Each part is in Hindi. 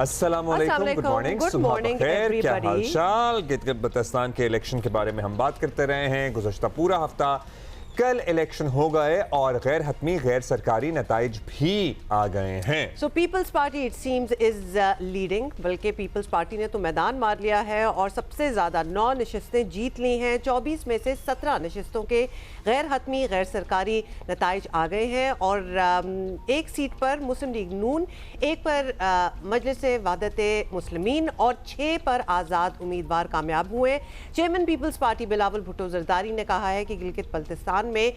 अस्सलामुअलैकुम, गुड मॉर्निंग, सुबह बखैर, क्या हालचाल। गिलगित-बल्तिस्तान के इलेक्शन के बारे में हम बात करते रहे हैं गुज़श्ता पूरा हफ्ता। कल इलेक्शन हो गए और गैर हतमी गैर सरकारी नताइज भी आ गए हैं। So People's Party it seems is leading, बल्कि पीपल्स पार्टी ने तो मैदान मार लिया है और सबसे ज़्यादा 9 नशिस्तें जीत ली हैं। 24 में से 17 नशिस्तों के गैर हतमी गैर सरकारी नताइज आ गए हैं और एक सीट पर मुस्लिम लीग नून, एक पर मजलिस वहदत मुस्लिमीन और 6 पर आज़ाद उम्मीदवार कामयाब हुए। चेयरमैन पीपल्स पार्टी बिलावल भुट्टो जरदारी ने कहा है कि गिलगित बल्तिस्तान में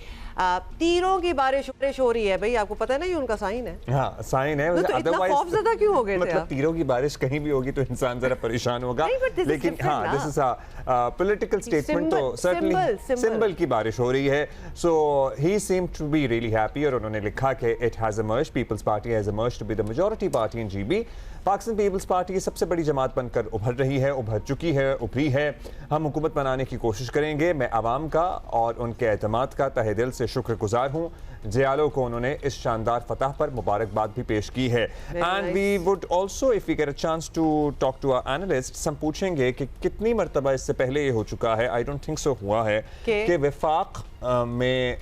तीरों की बारिश हो रही है। भाई आपको पता है ना, ये उनका साइन है। हाँ, साइन है। तो इतना खौफज़दा क्यों हो गए थे? मतलब तीरों की बारिश कहीं भी होगी तो इंसान जरा परेशान होगा, लेकिन हाँ, this is a political statement, तो सर्टेनली सिंबल की बारिश हो रही है। So he seem to be really happy और उन्होंने लिखा कि it has emerged, People's Party has emerged to be the majority party in GB. Pakistan People's Party सबसे बड़ी जमात बनकर उभर रही है, उभर चुकी है, उभरी है। हम हुकूमत बनाने की कोशिश करेंगे। मैं आवाम का और उनके एतमाद का तहे दिल से शुक्रगुजार हूँ। जियालो को उन्होंने इस शानदार फतह पर मुबारकबाद भी पेश की है। And we would also if we get a chance to talk to our analyst, हम पूछेंगे कि कितनी मरतबा इससे पहले ये हो चुका है, आई डोंट थिंक सो हुआ है कि वफाक में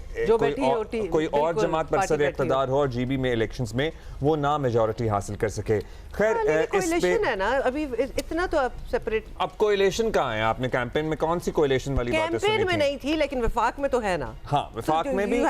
कोई और जमात पर सर इक़्तिदार हो और जीबी में इलेक्शंस में वो ना मेजॉरिटी हासिल कर सके। खैर, इस पे है ना, अभी इतना तो अब सेपरेट, अब कोएलिशन कहाँ है? आपने कैंपेन में कौन सी कोएलिशन वाली बातें सुनी थी? कैंपेन में नहीं थी, लेकिन वफाक में तो है ना। हाँ, वफाक में भी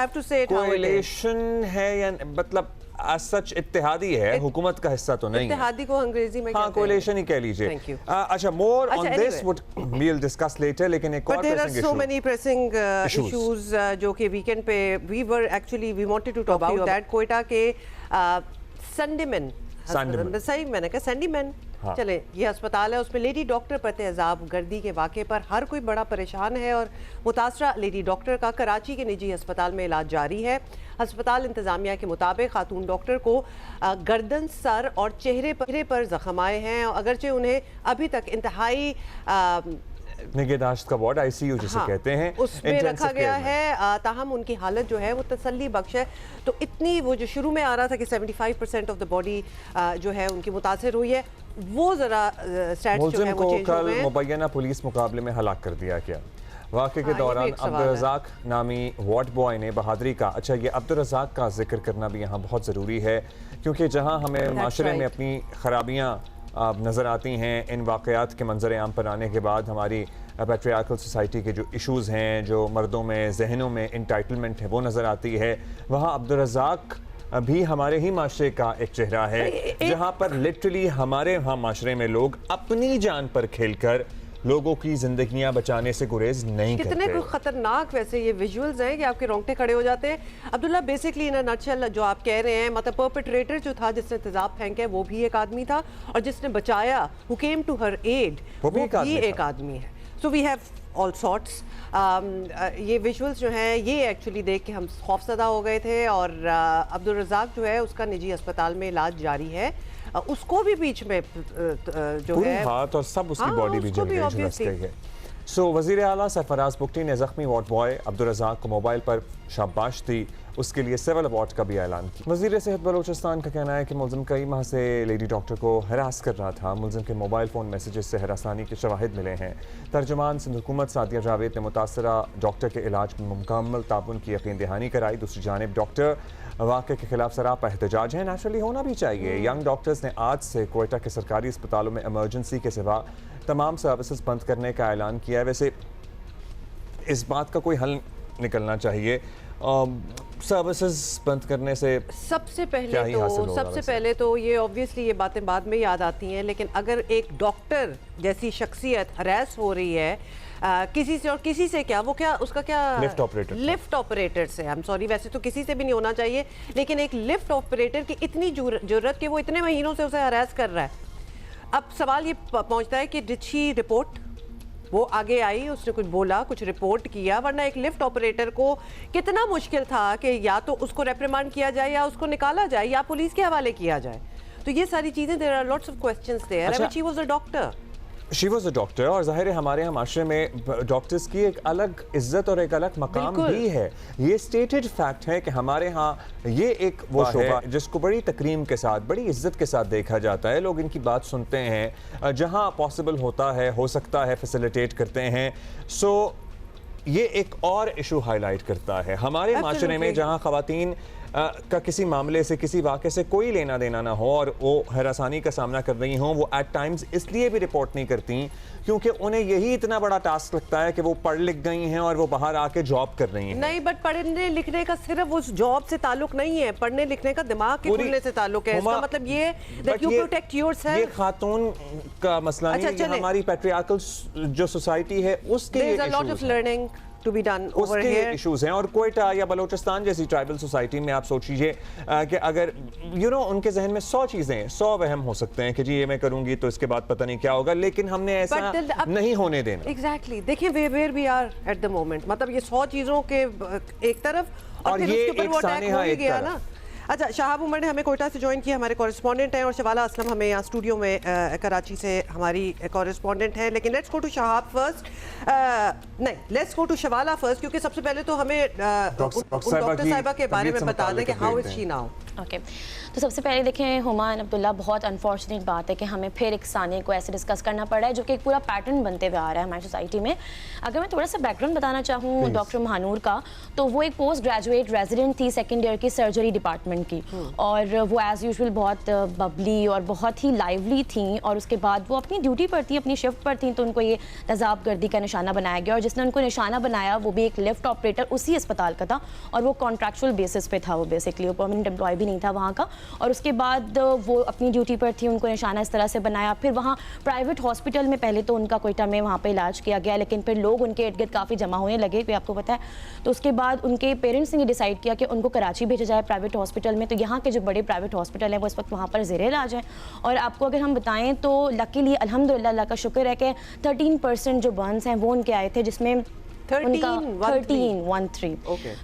कोएलिशन है या मतलब सच इत्तेहादी है, हुकूमत का हिस्सा तो नहीं है। इत्तेहादी को अंग्रेजी में हाँ, कोएलिशन ही कह लीजिए। अच्छा, more on this would we will discuss later, लेकिन एक और pressing issue, so many pressing issues जो कि वीकेंड पे we wanted to talk about that. Quetta के संडीमैन, सही मैंने कहा संडीमैन, हाँ। चले, ये अस्पताल है, उसमें लेडी डॉक्टर पर तेजाब गर्दी के वाक़े पर हर कोई बड़ा परेशान है और मुतासरा लेडी डॉक्टर का कराची के निजी अस्पताल में इलाज जारी है। अस्पताल इंतज़ामिया के मुताबिक खातून डॉक्टर को गर्दन, सर और चेहरे पर जख्म आए हैं, अगरचे उन्हें अभी तक इंतहाई निगहदाश्त का वार्ड ICU जिसे कहते हैं उसमें रखा गया है। ताहम उनकी हालत जो है वो तसल्ली बख्श है। तो इतनी वो जो शुरू में आ रहा था कि 75% ऑफ द बॉडी जो है उनकी मुतासर हुई है, वो जरा स्टैट्स जो है वो चेंज हो गए हैं। मुबैना पुलिस मुकाबले में हलाक कर दिया गया। वाक़े के दौरान अब्दुल रज़ाक नामी वार्ड बॉय ने बहादुरी का, अच्छा ये अब्दुल रज़ाक का जिक्र करना भी यहाँ बहुत ज़रूरी है, क्योंकि जहाँ हमें माशरे में अपनी खराबियाँ नज़र आती हैं, इन वाक़यात के मंजर आम पर आने के बाद हमारी पैट्रियार्कल सोसाइटी के जो इश्यूज़ हैं, जो मर्दों में जहनों में इंटाइटलमेंट है वो नज़र आती है। वहाँ अब्दुल रज़ाक भी हमारे ही माशरे का एक चेहरा है, जहाँ पर लिटरली हमारे यहाँ माशरे में लोग अपनी जान पर खेलकर लोगों की जिंदगियां बचाने से गुरेज नहीं करते। कितने खतरनाक वैसे ये विजुअल्स हैं कि आपके रोंगटे खड़े हो जाते हैं। Abdullah, basically in a nutshell जो आप कह रहे हैं, मतलब परपेट्रेटर जो था जिसने तेजाब फेंके वो भी एक आदमी था और जिसने बचाया, who came to her aid, वो भी एक आदमी है। So we have all sorts. ये विजुअल्स जो हैं ये एक्चुअली देख के हम खौफज़दा हो गए थे और अब्दुल रज़ाक जो है उसका निजी अस्पताल में इलाज जारी है। उसको भी बीच में जो है हाथ और सब उसकी बॉडी भी जल गई। सो वज़ीर आला सरफराज बुगटी ने ज़ख्मी वार्ड बॉय अब्दुल रज़ाक को मोबाइल पर शाबाश दी, उसके लिए सिविल अवार्ड का भी ऐलान किया। वज़ीर सेहत बलोचिस्तान का कहना है कि मुलज़िम कई माह से लेडी डॉक्टर को हरास कर रहा था। मुलज़िम के मोबाइल फ़ोन मैसेजेस से हरासानी के शवाहिद मिले हैं। तर्जुमान सिंध हुकूमत सादिया जावेद ने मुतासरा डॉक्टर के इलाज में मुकम्मल ताउन की यकीन दहानी कराई। दूसरी जानिब डॉक्टर वाक़े के खिलाफ सरापा एहतजाज है, नेचुरली होना भी चाहिए। यंग डॉक्टर्स ने आज से कोयटा के सरकारी अस्पतालों में इमरजेंसी के सिवा तमाम सर्विसेज बंद करने का ऐलान किया है। वैसे इस बात का कोई हल निकलना चाहिए। सर्विसेज बंद करने से सबसे पहले तो ये ऑब्वियसली ये बातें बाद में याद आती हैं, लेकिन अगर एक डॉक्टर जैसी शख्सियत हरास हो रही है किसी से, और किसी से क्या, वो क्या उसका क्या लिफ्ट ऑपरेटर से, आई एम सॉरी, वैसे तो किसी से भी नहीं होना चाहिए, लेकिन एक लिफ्ट ऑपरेटर की इतनी जरूरत कि वो इतने महीनों से उसे हरास कर रहा है। अब सवाल ये पहुंचता है कि डिड शी रिपोर्ट, वो आगे आई, उसने कुछ बोला, कुछ रिपोर्ट किया, वरना एक लिफ्ट ऑपरेटर को कितना मुश्किल था कि या तो उसको रेप्रिमांड किया जाए या उसको निकाला जाए या पुलिस के हवाले किया जाए। तो ये सारी चीजें, there are lots of questions there, which he was a doctor. She was a doctor, और जाहिर है हमारे यहाँ माशरे में डॉक्टर्स की एक अलग इज्जत और एक अलग मकाम भी है। ये स्टेटेड फैक्ट है कि हमारे यहाँ ये एक वो शोबा जिसको बड़ी तकरीम के साथ, बड़ी इज्जत के साथ देखा जाता है। लोग इनकी बात सुनते हैं, जहाँ पॉसिबल होता है, हो सकता है, फैसिलिटेट करते हैं। सो ये एक और इशू हाईलाइट करता है हमारे माशरे में, जहाँ ख़वातीन का किसी मामले से, किसी वाक़े से कोई लेना देना ना हो और वो हरासानी का सामना कर रही हों, वो एट टाइम्स इसलिए भी रिपोर्ट नहीं करती क्योंकि उन्हें यही इतना बड़ा टास्क लगता है कि वो पढ़ लिख गई हैं और वो बाहर आके जॉब कर रही हैं। नहीं, बट पढ़ने लिखने का सिर्फ उस जॉब से ताल्लुक नहीं है, पढ़ने लिखने का दिमाग के खुलने से ताल्लुक है। इसका मतलब ये दैट यू प्रोटेक्ट योरसेल्फ। ये खातून का मसला नहीं, ये हमारी पैट्रियार्कल जो सोसाइटी है उसके इश्यूज हैं to be done over उसके here. इश्यूज हैं। और कोयटा या बलोचिस्तान जैसी ट्राइबल सोसाइटी में आप सोच लीजिए कि अगर उनके जहन में 100 चीजें, 100 वहम हो सकते हैं कि जी ये मैं करूंगी तो इसके बाद पता नहीं क्या होगा, लेकिन हमने ऐसा नहीं होने देना। एग्जैक्टली, देखिए where we are at the moment, मतलब ये 100 चीजों के एक तरफ और फिर उसके ऊपर वो अटैक हो ही गया ना। अच्छा, शाहाब उमर ने हमें कोयटा से ज्वाइन किया, हमारे कॉरेस्पॉन्डेंट हैं, और शवाला असलम हमें यहाँ स्टूडियो में कराची से हमारी कॉरेस्पॉन्डेंट है। लेकिन let's go to Shahab first, नहीं let's go to Shawala first, क्योंकि सबसे पहले तो हमें डॉक्टर साहिबा के बारे में बता दें कि how is she now. Okay, तो सबसे पहले देखें हुमायूं अब्दुल्ला, बहुत अनफॉर्चुनेट बात है कि हमें फिर एक साने को ऐसे डिस्कस करना पड़ रहा है जो कि एक पूरा पैटर्न बनते हुए आ रहा है हमारी सोसाइटी में। अगर मैं थोड़ा सा बैकग्राउंड बताना चाहूँ डॉक्टर महानूर का, तो वो एक पोस्ट ग्रेजुएट रेजिडेंट थी सेकेंड ईयर की सर्जरी डिपार्टमेंट की, और वो एज़ यूजुअल बहुत बबली और बहुत ही लाइवली थी। और उसके बाद वो अपनी ड्यूटी पर थी, अपनी शिफ्ट पर थी, तो उनको ये तजाब गर्दी का निशाना बनाया गया, और जिसने उनको निशाना बनाया वो भी एक लिफ्ट ऑपरेटर उसी अस्पताल का था, और वो कॉन्ट्रैक्चुअल बेसिस पे था, वो बेसिकली वो परमानेंट एम्प्लॉय भी नहीं था वहाँ का। और उसके बाद वो अपनी ड्यूटी पर थी, उनको निशाना इस तरह से बनाया। फिर वहाँ प्राइवेट हॉस्पिटल में पहले तो उनका कोयटा में वहाँ पे इलाज किया गया, लेकिन फिर लोग उनके इर्द गिर्द काफ़ी जमा होने लगे, फिर आपको पता है। तो उसके बाद उनके पेरेंट्स ने डिसाइड किया कि उनको कराची भेजा जाए प्राइवेट हॉस्पिटल में। तो यहाँ के जो बड़े प्राइवेट हॉस्पिटल हैं वो इस वक्त वहाँ पर ज़ेरे इलाज हैं। और आपको अगर हम बताएं तो लकीली अल्हम्दुलिल्लाह, अल्लाह का शुक्र है कि 13% जो बर्न्स हैं वो उनके आए थे, जिसमें 13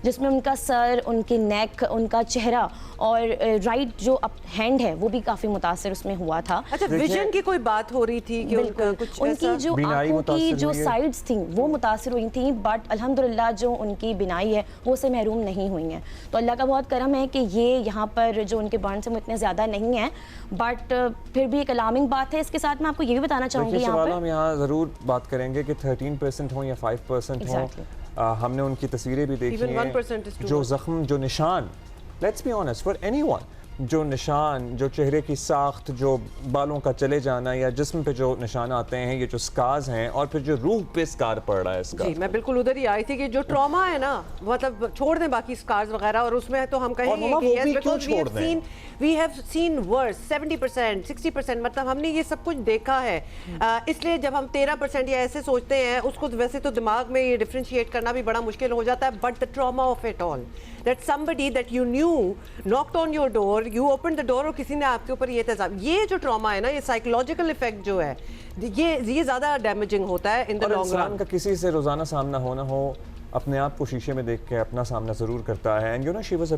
जिसमें उनका सर, उनकी नेक, उनका चेहरा और राइट जो हैंड है वो भी काफी मुतासिर उसमें हुआ था। अच्छा, विजन की कोई बात हो रही थी कि उनका कुछ उनकी जो आंखों की जो साइड्स थी वो मुतासिर हुई थी, बट अल्हम्दुलिल्लाह जो उनकी बिनाई है वो से महरूम नहीं हुई हैं। तो अल्लाह का बहुत करम है कि ये यहाँ पर जो उनके बर्न्स हैं वो इतने ज़्यादा नहीं हैं, बट फिर भी एक अलार्मिंग बात है। इसके साथ मैं आपको ये भी बताना चाहूँगी, यहाँ पर हम यहाँ ज़रूर बात करेंगे कि 13% हो या 5% हो, हमने उनकी तस्वीरें भी देखी हैं, जो जख्म, जो निशान, let's be honest, for anyone, जो निशान, जो चेहरे की साख्त, जो बालों का चले जाना या जिस्म पे जो निशान आते हैं, ये जो स्कार्स हैं, और फिर जो रूह पे स्कार पड़ रहा है इसका। जी, मैं बिल्कुल उधर ही आई थी कि जो ट्रॉमा है ना, मतलब छोड़ दें बाकी स्कार्स वगैरह, और उसमें तो हम कहेंगे कि yes, because we have seen worse 70%, 60%, मतलब हमने ये सब कुछ देखा है। इसलिए जब हम 13% या ऐसे सोचते हैं, उसको वैसे तो दिमाग में ये डिफरेंशिएट करना भी बड़ा मुश्किल हो जाता है, but the trauma of it all, that somebody that you knew knocked on your door, you opened the door, और किसी ने आपके ऊपर ये तेजाब, ये जो ट्रॉमा है ना, ये साइकोलॉजिकल इफेक्ट जो है, ये ज्यादा डैमेजिंग होता है इन द लॉन्ग रन। का किसी से रोजाना सामना होना हो, अपने आप को शीशे में देख के अपना सामना जरूर करता है, and you know she was a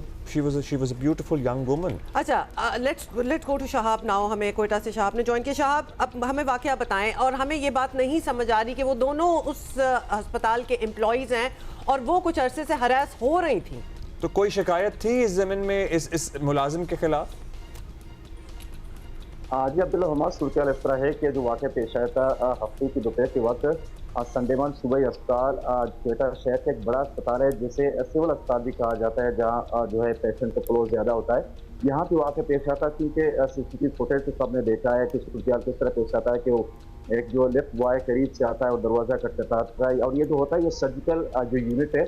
beautiful young woman. अच्छा, let's go to Shahab now. हमें कोयटा से शहाब ने ज्वाइन किया। शहाब, अब हमें वाकया बताएं, और हमें ये बात नहीं समझ आ रही कि वो दोनों उस अस्पताल के एम्प्लॉइज हैं और वो कुछ अरसे से हरास हो रही थी, तो कोई शिकायत थी इस ज़मीन में इस मुलाजिम के खिलाफ? जी अब्दुल्ला, हमारा सूरत इस तरह है कि जो वाक़या पेश आया था हफ्ते की दोपहर के वक्त, संडेमान सुबह अस्पताल कोयटा शहर का एक बड़ा अस्पताल है जिसे सिविल अस्पताल भी कहा जाता है, जहाँ जो है पेशेंट का फ्लो ज़्यादा होता है। यहाँ पे वाक़या पेश आता है क्योंकि CCTV फुटेज से सबने देखा है कि सूरत किस तरह पेश आता है कि वो एक जो लिफ्ट बॉय करीब से आता है और दरवाज़ा खटखटाता है, और ये जो होता है ये सर्जिकल जो यूनिट है,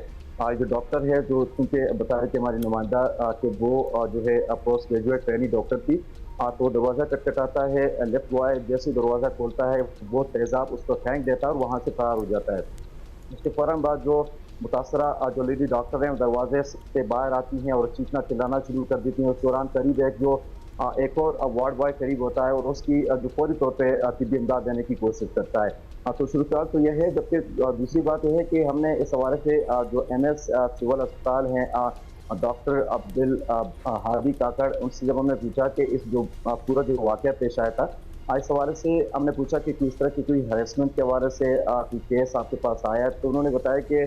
जो डॉक्टर है, जो क्योंकि बता रहे थे हमारी नुमाइंदा कि वो जो है पोस्ट ग्रेजुएट ट्रेनी डॉक्टर थी, तो दरवाज़ा खटखटाता है, लेफ्ट बॉय जैसे दरवाज़ा खोलता है वो तेज़ाब उसको फेंक देता है और वहाँ से फरार हो जाता है। उसके फ़ौरन बाद जो मुतासरा जो लेडी डॉक्टर हैं दरवाजे से बाहर आती हैं और चीखना चिल्लाना शुरू कर देती हैं। उस दौरान करीब एक और वार्ड बॉय करीब होता है और उसकी जो फौरी तौर पर तिब्बी इमदाद देने की कोशिश करता है। तो शुरुआत तो यह है, जबकि दूसरी बात यह है कि हमने इस हवाले से जो MS सिविल अस्पताल हैं डॉक्टर अब्दुल हादी काकड़, उनसे जब हमने पूछा कि इस जो पूरा जो वाक़या पेश आया था इस हवाले से हमने पूछा कि किस तरह की कोई हरेसमेंट के हवाले से कोई केस आपके पास आया, तो उन्होंने बताया कि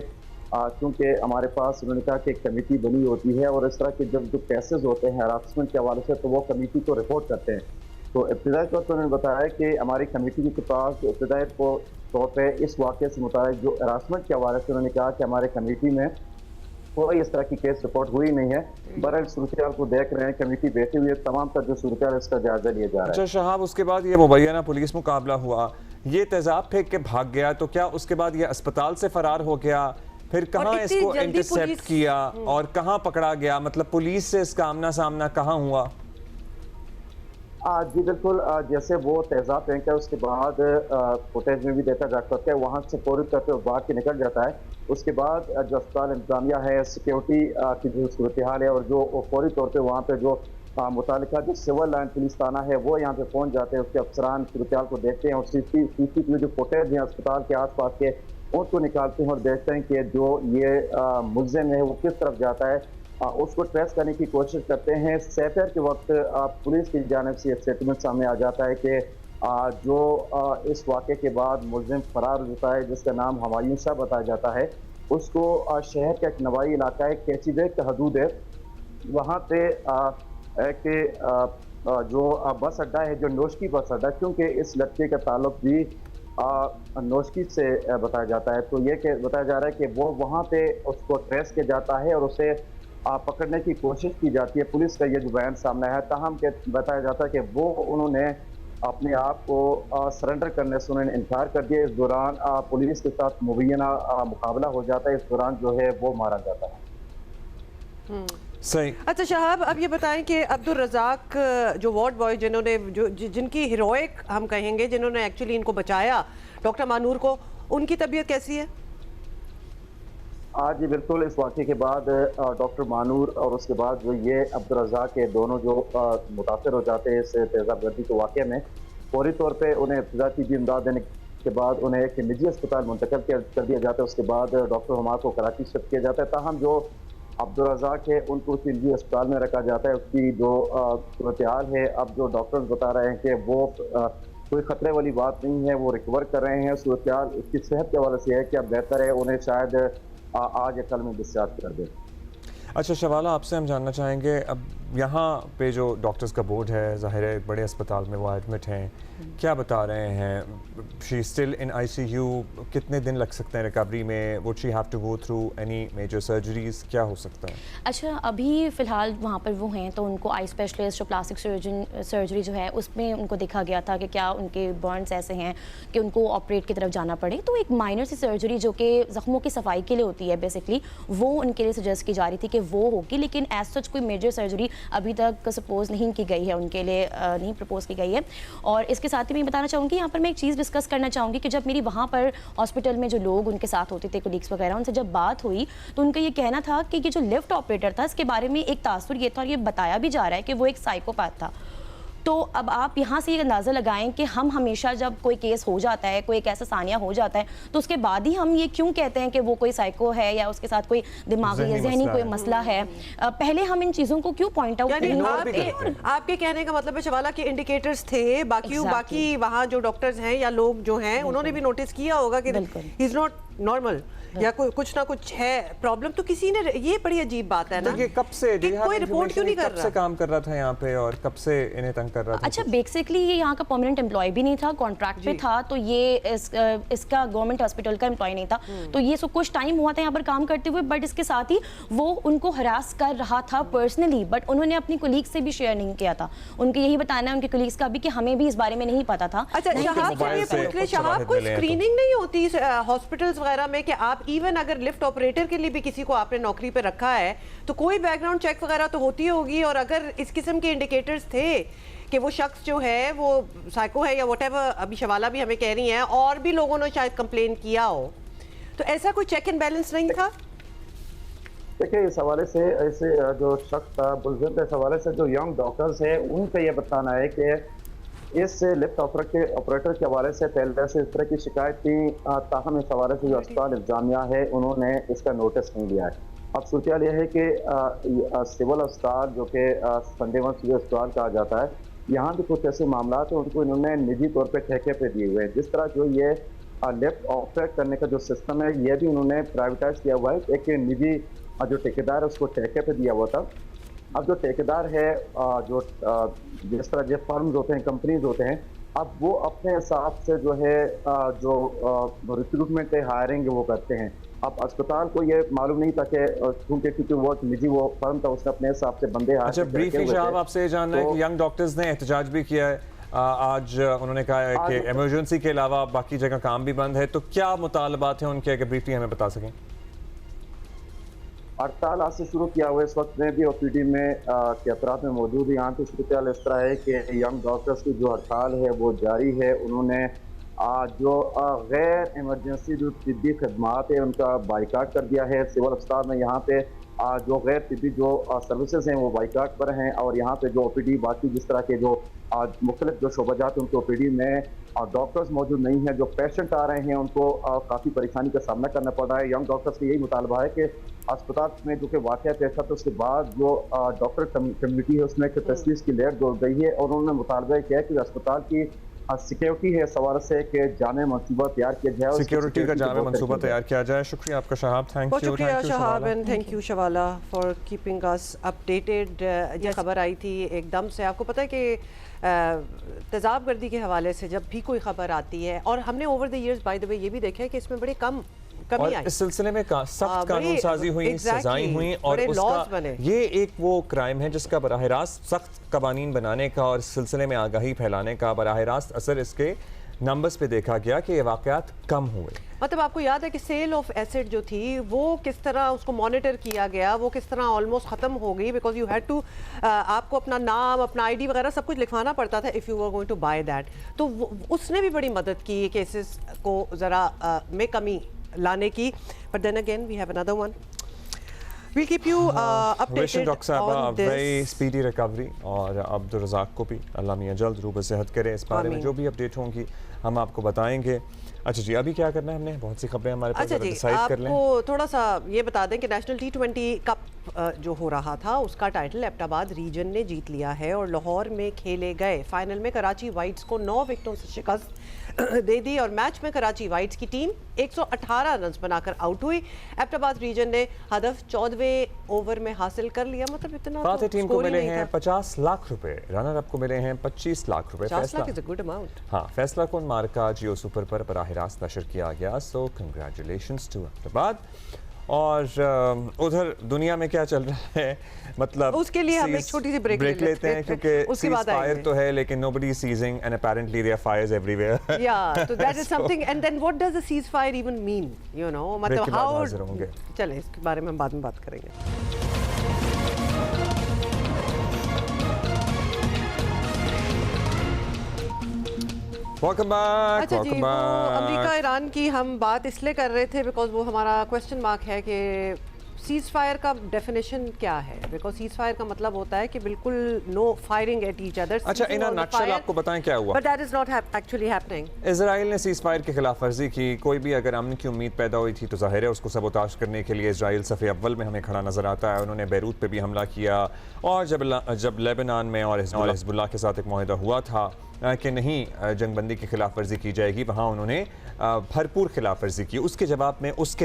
क्योंकि हमारे पास, उन्होंने कहा कि एक कमेटी बनी होती है और इस तरह के जब जो केसेस होते हैं हरासमेंट के हवाले से तो वो कमेटी को रिपोर्ट करते हैं। तो इब्तदाई तौर पर उन्होंने बताया कि हमारी कमेटी के पास इब्तदाई तौर पर इस वाक़े से मुताबिक जो हरासमेंट के हवाले से उन्होंने कहा कि हमारे कमेटी में कोई इस तरह की केस रिपोर्ट हुई नहीं है। बहरहाल सूरत को देख रहे हैं, कमेटी बैठी हुई है, तमाम का जो सूरत इसका जायजा लिया जा रहा है। अच्छा शहाब, उसके बाद ये मुबैना पुलिस मुकाबला हुआ, ये तेजाब फेंक के भाग गया, तो क्या उसके बाद ये अस्पताल से फरार हो गया? फिर कहाँ इसको इंटरसेप्ट किया और कहाँ पकड़ा गया? मतलब पुलिस से इसका आमना सामना कहाँ हुआ? जी बिल्कुल, जैसे वो तेजाब फेंका उसके बाद फुटेज में भी देखा जा सकता है, वहाँ से पूरी तरह से भाग के निकल जाता है। उसके बाद जो अस्पताल इंतजामिया है, सिक्योरिटी की जो सूरत हाल है और जो फौरी तौर पे वहाँ पे जो मुतालिका जो सिविल लाइन पुलिस थाना है वो यहाँ पे पहुँच जाते हैं, उसके अफसरान सूरत हाल को देखते हैं और सीसीटीवी जो फुटेज है अस्पताल के आसपास के उनको निकालते हैं और देखते हैं कि जो ये मुल्जिम है वो किस तरफ जाता है, उसको ट्रेस करने की कोशिश करते हैं। सैफर के वक्त पुलिस की जानिब से एक स्टेटमेंट सामने आ जाता है कि जो इस वाक़े के बाद मुल्जिम फरार होता है जिसका नाम हमायूं शाह बताया जाता है, उसको शहर का एक नवाई इलाका है, कैचीबेग का हदूद है, वहाँ पे जो बस अड्डा है, जो नोशकी बस अड्डा, क्योंकि इस लड़के का ताल्लुक भी नोशकी से बताया जाता है, तो ये बताया जा रहा है कि वो वहाँ पे उसको ट्रेस किया जाता है और उसे पकड़ने की कोशिश की जाती है। पुलिस का ये जो बयान सामने है, ताहम के बताया जाता है कि वो उन्होंने अपने आप को सरेंडर करने से उन्होंने इनकार कर दिया। इस दौरान पुलिस के साथ मुबैना मुकाबला हो जाता है, इस दौरान जो है वो मारा जाता है। सही। अच्छा शहाब, अब ये बताएं कि अब्दुल रज़ाक जो वार्ड बॉय जिन्होंने जिनकी हीरोइक हम कहेंगे, जिन्होंने एक्चुअली इनको बचाया डॉक्टर मानूर को, उनकी तबीयत कैसी है? जी बिल्कुल, इस वाक़े के बाद डॉक्टर मानूर और उसके बाद जो ये अब्दुल रज़ाक के दोनों जो मुतासर हो जाते हैं इस तेज़ाब गर्दी के वाक़े में, फौरी तौर पे उन्हें इब्तिदाई तिब्बी इमदाद देने के बाद उन्हें एक निजी अस्पताल मुंतकिल कर दिया जाता है। उसके बाद डॉक्टर हुमार को कराची शिफ्ट किया जाता है। ताहम जो अब्दुल रज़ाक है उनको उसी निजी अस्पताल में रखा जाता है। उसकी जो सूरत हाल है, अब जो डॉक्टर्स बता रहे हैं कि वो कोई ख़तरे वाली बात नहीं है, वो रिकवर कर रहे हैं। सूरत हाल उसकी सेहत के हवाले से है कि अब बेहतर है, उन्हें शायद आज या कल में डिस्चार्ज कर दें। अच्छा शवाला, आपसे हम जानना चाहेंगे, अब यहाँ पे जो डॉक्टर्स का बोर्ड है, ज़ाहिर है एक बड़े अस्पताल में वो एडमिट हैं, क्या बता रहे हैं? शी स्टिल इन ICU, कितने दिन लग सकते हैं रिकवरी में? Would she have to go through any major surgeries, क्या हो सकता है? अच्छा, अभी फ़िलहाल वहाँ पर वो हैं, तो उनको आई स्पेशलिस्ट और प्लास्टिक सर्जरी जो है उसमें उनको देखा गया था कि क्या उनके बर्न्स ऐसे हैं कि उनको ऑपरेट की तरफ जाना पड़े। तो एक माइनर सी सर्जरी जो कि ज़ख्मों की सफाई के लिए होती है बेसिकली, वो उनके लिए सजेस्ट की जा रही थी कि वो होगी, लेकिन एज सच कोई मेजर सर्जरी अभी तक सपोज नहीं की गई है, उनके लिए नहीं प्रपोज की गई है। और इसके साथ ही मैं बताना चाहूँगी, यहाँ पर मैं एक चीज़ डिस्कस करना चाहूँगी कि जब मेरी वहाँ पर हॉस्पिटल में जो लोग उनके साथ होते थे, कोलीग्स वगैरह, उनसे जब बात हुई तो उनका ये कहना था कि ये जो लिफ्ट ऑपरेटर था, इसके बारे में एक तासुर ये था और ये बताया भी जा रहा है कि वो एक साइकोपैथ था। तो अब आप यहाँ से ये अंदाज़ा लगाएं कि हम हमेशा जब कोई केस हो जाता है, कोई एक ऐसा सानिया हो जाता है, तो उसके बाद ही हम ये क्यों कहते हैं कि वो कोई साइको है या उसके साथ कोई दिमागी या जहनी कोई मसला है? पहले हम इन चीज़ों को क्यों पॉइंट आउट करें? आपके कहने का मतलब है शवाला के इंडिकेटर्स थे, बाकी वहाँ जो डॉक्टर्स हैं या लोग जो हैं उन्होंने भी नोटिस किया होगा कि ही इज नॉट नॉर्मल या कुछ ना कुछ है प्रॉब्लम। तो किसी ने, ये बड़ी अजीब बात है ना, ये कब से कोई रिपोर्ट क्यों नहीं कर रहा? कब से काम कर रहा था यहाँ पे और कब से इन्हें तंग कर रहा था? अच्छा, बेसिकली ये यहाँ का परमानेंट एम्प्लॉय भी नहीं था, कॉन्ट्रैक्ट पे था, तो ये इसका गवर्नमेंट हॉस्पिटल का एम्प्लॉय नहीं था। तो ये सब कुछ टाइम हुआ था यहाँ पर काम करते हुए, बट इसके साथ ही वो उनको हरास कर रहा था पर्सनली, बट उन्होंने अपनी कोलीग से भी शेयर नहीं किया था। उनको यही बताना है उनके कोलीग्स का भी कि हमें भी इस बारे में नहीं पता था। अच्छा शहाब, कोई स्क्रीनिंग नहीं होती हॉस्पिटल्स वगैरह में कि आप इवन अगर लिफ्ट ऑपरेटर के लिए भी किसी को आपने नौकरी पे रखा है तो कोई बैकग्राउंड चेक वगैरह तो होती होगी, और अगर इस किस्म के इंडिकेटर्स थे कि वो शख्स जो है वो साइको है या व्हाटएवर, अभी शवाला भी हमें कह रही हैं और भी लोगों ने शायद कंप्लेन किया हो, तो ऐसा कोई चेक एंड बैलेंस नहीं था? देखिए, इस हवाले से ऐसे जो शख्स था बुजुर्ग, इस हवाले से जो यंग डॉक्टर्स है उनका ये बताना है कि इस लिफ्ट ऑपरेटर के हवाले से पहले से इस तरह की शिकायत थी, ताहम इस हवाले से जो अस्पताल इंतजामिया है उन्होंने इसका नोटिस नहीं लिया है। अब सूरत यह है कि सिविल अस्पताल जो कि संडे सिविल अस्पताल कहा जाता है, यहाँ भी कुछ ऐसे मामला हैं उनको इन्होंने निजी तौर पे ठेके पे दिए हुए हैं। जिस तरह जो ये लिफ्ट ऑपरेट करने का जो सिस्टम है ये भी उन्होंने प्राइवेटाइज किया हुआ है। एक निजी जो ठेकेदार है उसको ठेके पे दिया हुआ था। अब जो ठेकेदार है जो जिस तरह जो फर्म्स होते हैं, कंपनीज होते हैं, अब वो अपने हिसाब से जो है जो रिक्रूटमेंट है, हायरिंग वो करते हैं। अब अस्पताल को ये मालूम नहीं था कि क्योंकि वो निजी वो फर्म था, उसने अपने हिसाब से बंदे अच्छा, ब्रीफली साहब आपसे ये जानना है कि यंग डॉक्टर्स ने एहतजाज भी किया है आज। उन्होंने कहा है कि इमरजेंसी के अलावा बाकी जगह काम भी बंद है, तो क्या मुतालबात हैं उनके, अगर ब्रीफली हमें बता सकें। हड़ताल आज से शुरू किया हुआ है। इस वक्त में भी ओपीडी में के अतराफ में मौजूद है। यहाँ की सूरत इस तरह है कि यंग डॉक्टर्स की जो हड़ताल है वो जारी है। उन्होंने जो गैर इमरजेंसी जो तिब्बी खदमात है उनका बाइकाट कर दिया है। सिविल अस्पताल में यहाँ पे जो गैर तिब्बी जो सर्विसेज हैं वो बाइकाट पर हैं, और यहाँ पे जो ओपीडी बाकी जिस तरह के जो मुख्तलिफ जो शोबाजात उनके ओपीडी में डॉक्टर्स मौजूद नहीं है। जो पेशेंट आ रहे हैं उनको काफ़ी परेशानी का सामना करना पड़ रहा है। यंग डॉक्टर्स का यही मुतालबा है कि अस्पताल में जो कि वाक़या पेश था, तो उसके बाद जो डॉक्टर कम्युनिटी है उसमें एक तशवीश की लहर दौड़ गई है, और उन्होंने मुतालबा किया कि अस्पताल की सिक्योरिटी है सवाल से कि जामे मंसूबा तैयार किया जाए, सिक्योरिटी का जामे मंसूबा तैयार किया जाए। शुक्रिया आपका शहाब, थैंक यू। शुक्रिया Shahab and thank you Shawala for keeping us updated. ये खबर आई थी एकदम से, आपको पता है कि तेज़ाब गर्दी के हवाले से जब भी कोई खबर आती है, और हमने over the years by the way ये भी देखा है कि इसमें बड़ी कमी आई। इस सिलसिले में सख्त कानून साजी हुई, सजाएं हुई, और उसका ये एक वो क्राइम है जिसका बराह रास्त सख्त कवानीन बनाने का और इस सिलसिले में आगाही फैलाने का बराह रास्त असर इसके नंबर्स पे देखा गया कि ये वाक़यात कम हुए। मतलब आपको याद है कि सेल ऑफ एसिड जो थी वो किस तरह उसको मॉनिटर किया गया, वो किस तरह ऑलमोस्ट ख़त्म हो गई, बिकॉज यू हैड टू आपको अपना नाम, अपना आईडी वगैरह सब कुछ लिखवाना पड़ता था if you were going to buy that. तो उसने भी बड़ी मदद की केसेस को ज़रा में कमी लाने की। But then again we have another one. We'll keep you updated on this. very speedy recovery, और अब्दुल रज़ाक को भी अल्लाह मियां जल्द रूब सेहत करे। इस बारे में जो भी अपडेट होंगी हम आपको बताएंगे। अच्छा जी, अभी क्या करना है हमने, बहुत सी खबरें हमारे पास, डिसाइड कर लें। आपको थोड़ा सा ये बता दें कि नेशनल T20 कप जो हो रहा था उसका टाइटल एबटाबाद रीजन ने जीत लिया है, और लाहौर में खेले गए फाइनल में कराची वाइट्स को 9 विकेटों से शिकस्त दे दी, और मैच में कराची वाइट्स की टीम 118 रन बनाकर आउट हुई। एबटाबाद रीजन ने हदफ 14वें ओवर में हासिल कर लिया। मतलब इतना फातेह टीम को मिले हैं 50 लाख रुपए, रनर अप को मिले हैं 25 लाख रुपए। 50 lakh is a good amount. हाँ, फैसला कौन मार्का जियो सुपर पर बराह रास्त नशर किया गया, सो कंग्रेचुलेशंस टू एबटाबाद। और उधर दुनिया में क्या चल रहा है, मतलब उसके लिए हम एक छोटी सी ब्रेक लेते हैं क्योंकि सीज़फायर तो है लेकिन nobody is seizing and apparently there are fires everywhere. Yeah, so that is something. And then what does a ceasefire even mean? You know, मतलब how? चलें इसके बारे में हम बाद में बात करेंगे। Welcome back. अच्छा जी, वो अमेरिका ईरान की हम बात इसलिए कर रहे थे बिकॉज वो हमारा क्वेश्चन मार्क है कि सीज फायर का डेफिनेशन क्या है, बिकॉज सीज फायर का मतलब होता है कि बिल्कुल no firing at each other. अच्छा, इन अ नटशेल आपको बताएं क्या हुआ। But that is not actually happening. Israel ने सीज फायर की खिलाफ वर्जी की। कोई भी अगर अमन की उम्मीद पैदा हुई थी तो जाहिर है उसको सबोताश करने के लिए इजराइल सफ़े अव्वल में हमें खड़ा नजर आता है। उन्होंने बैरूत पे भी हमला किया, और जब लेबनान में और हिजबुल्लाह के साथ एक मुआहदा हुआ था कि नहीं जंगबंदी की खिलाफ वर्जी की जाएगी, वहाँ उन्होंने भरपूर खिलाफ वर्जी की। उसके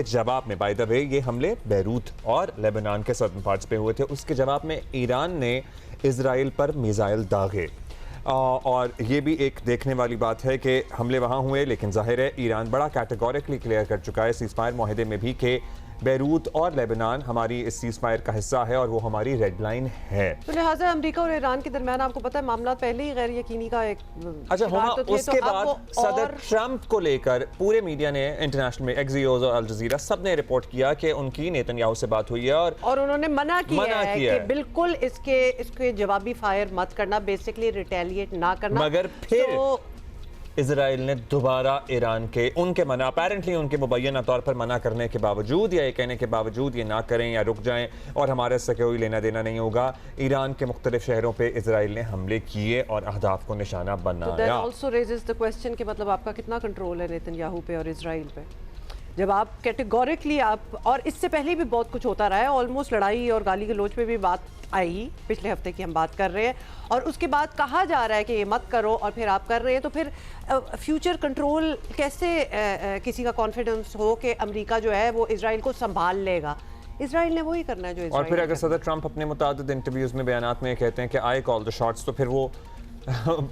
जवाब में बाय द वे ये हमले बैरूत और लेबनान के सदर्न पार्ट्स पे हुए थे। उसके जवाब में ईरान ने इजराइल पर मिसाइल दागे, और ये भी एक देखने वाली बात है कि हमले वहाँ हुए, लेकिन जाहिर है ईरान बड़ा कैटेगोरिकली क्लियर कर चुका है सीज फायर माहदे में भी कि बैरूत और लेबनान हमारी इस सीज फायर का हिस्सा है और वो हमारी रेड लाइन है। तो लिहाजा अमेरिका और ईरान के दरमियान आपको पता है मामला पहले ही गैर यकीनी का एक अच्छा तो उसके बाद सदर ट्रंप को लेकर पूरे मीडिया ने, इंटरनेशनल में एक्सियोस और अल जजीरा सब ने रिपोर्ट किया कि उनकी नेतन्याहू से बात हुई है, और उन्होंने मना किया है कि बिल्कुल इसके जवाबी फायर मत करना, बेसिकली रिटेलिएट ना करना। मगर फिर इजराइल ने दोबारा ईरान के उनके अपेरेंटली उनके मुबैना तौर पर मना करने के बावजूद या ये कहने के बावजूद ये ना करें या रुक जाएं और हमारे से कोई लेना देना नहीं होगा, ईरान के मुख्तलिफ शहरों पे इजराइल ने हमले किए और अहदाफ को निशाना बनाया। ऑल्सो रेजेस द क्वेश्चन कि मतलब आपका कितना कंट्रोल है नेतन्याहू पे और इजराइल पे। जब आप कैटेगोरिकली आप, और इससे पहले भी बहुत कुछ होता रहा है, ऑलमोस्ट लड़ाई और गाली गलौज पे भी बात आई, पिछले हफ्ते की हम बात कर रहे हैं, और उसके बाद कहा जा रहा है कि ये मत करो और फिर आप कर रहे हैं, तो फिर फ्यूचर कंट्रोल कैसे किसी का कॉन्फिडेंस हो कि अमेरिका जो है वो इजराइल को संभाल लेगा? इजराइल ने वही करना है जो और फिर अगर सदर ट्रंप अपने मुतादिद इंटरव्यूज में बयानात में कहते हैं कि आई कॉल द शॉट्स, तो फिर वो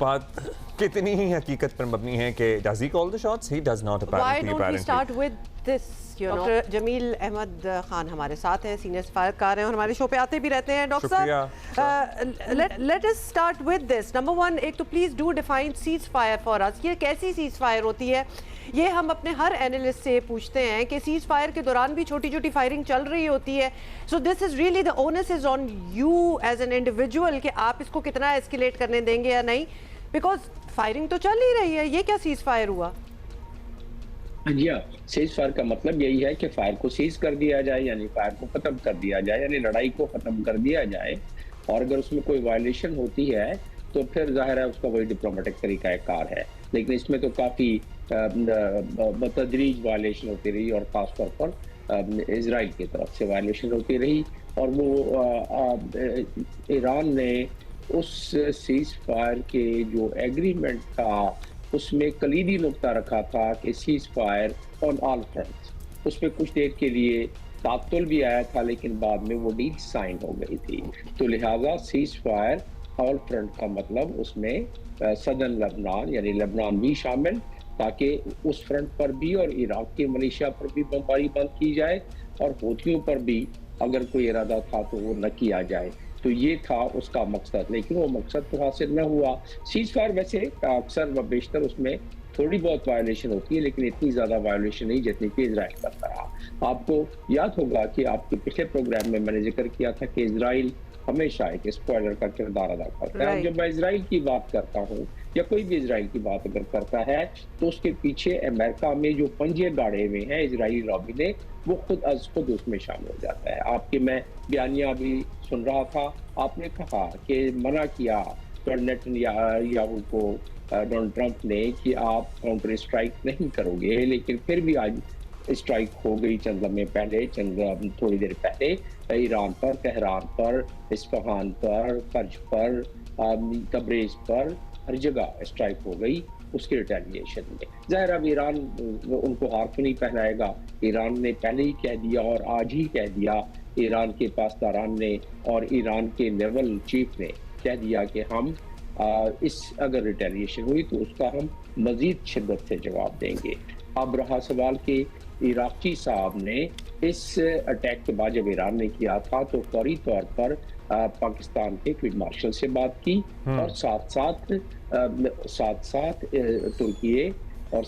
बात कितनी ही हकीकत पर मबनी है कि does he call the shots? He does not apparently. Why don't we start with this? Doctor Jamil Ahmed Khan हमारे साथ हैं, सीनियर सफारतकार हैं और हमारे शो पे आते भी रहते हैं। डॉक्टर साहब, let us start with this. Number one, एक तो please do define cease fire for us. ये कैसी सीज फायर होती है? ये हम अपने हर एनालिस्ट से पूछते हैं कि सीज फायर के दौरान भी छोटी छोटी फायरिंग चल रही होती है, so this is really the onus is on you as an individual कि आप इसको कितना एस्केलेट करने देंगे या नहीं, बिकॉज फायरिंग तो चल ही रही है। ये क्या सीज फायर हुआ? जी हाँ, सीज फायर का मतलब यही है कि फायर को सीज कर दिया जाए, यानी फायर को खत्म कर दिया जाए, यानी लड़ाई को खत्म कर दिया जाए। और अगर उसमें कोई वायलेशन होती है तो फिर जाहिर है उसका वही डिप्लोमेटिक तरीकाकार है, लेकिन इसमें तो काफ़ी बतदरीज वायलेशन होती रही और ख़ासतौर पर इजराइल की तरफ से वायलेशन होती रही। और वो ईरान ने उस सीज फायर के जो एग्रीमेंट था उसमें कलीदी नुक्ता रखा था कि cease fire on all fronts. उसमें कुछ देर के लिए तातुल भी आया था, लेकिन बाद में वो डील साइन हो गई थी। तो लिहाजा सीज फायर ऑल फ्रंट का मतलब उसमें सदर्न लेबनान यानी लेबनान भी शामिल, ताकि उस फ्रंट पर भी और इराक के मलेशिया पर भी बमबारी बंद की जाए और हूथियों पर भी अगर कोई इरादा था तो वो न किया जाए। तो ये था उसका मकसद, लेकिन वो मकसद तो हासिल न हुआ। सीज फायर वैसे अक्सर व बेशतर उसमें थोड़ी बहुत वायलेशन होती है, लेकिन इतनी ज़्यादा वायलेशन नहीं जितनी कि इजराइल करता रहा। आपको याद होगा कि आपके पिछले प्रोग्राम में मैंने जिक्र किया था कि इजराइल हमेशा एक स्पॉइलर का किरदार अदा करता है। जब मैं इजराइल की बात करता हूँ या कोई भी इजराइल की बात अगर करता है तो उसके पीछे अमेरिका में जो पंजे गाड़े हुए हैं इजरायली लॉबी ने, वो खुद अज खुद उसमें शामिल हो जाता है। आपके मैं बयानिया भी सुन रहा था, आपने कहा कि मना किया नेतन्याहू को डोनाल्ड ट्रंप ने कि आप काउंटर स्ट्राइक नहीं करोगे, लेकिन फिर भी आज स्ट्राइक हो गई चंद लम्हे पहले, थोड़ी देर पहले ईरान पर, तेहरान पर, इस्फहान पर, कर्ज पर, तब्रेज पर, हर जगह स्ट्राइक हो गई उसके रिटेलिएशन में। ज़ाहिर अब ईरान उनको हार तो नहीं पहनाएगा। ईरान ने पहले ही कह दिया और आज ही कह दिया, ईरान के पासदारान ने और ईरान के नेवल चीफ ने कह दिया कि हम इस अगर रिटेलिएशन हुई तो उसका हम मज़ीद शिद्दत से जवाब देंगे। अब रहा सवाल कि इराकी साहब ने इस अटैक के बाद जब ईरान ने किया था तो फौरी तौर पर पाकिस्तान के फील्ड मार्शल से बात की और साथ साथ तुर्की और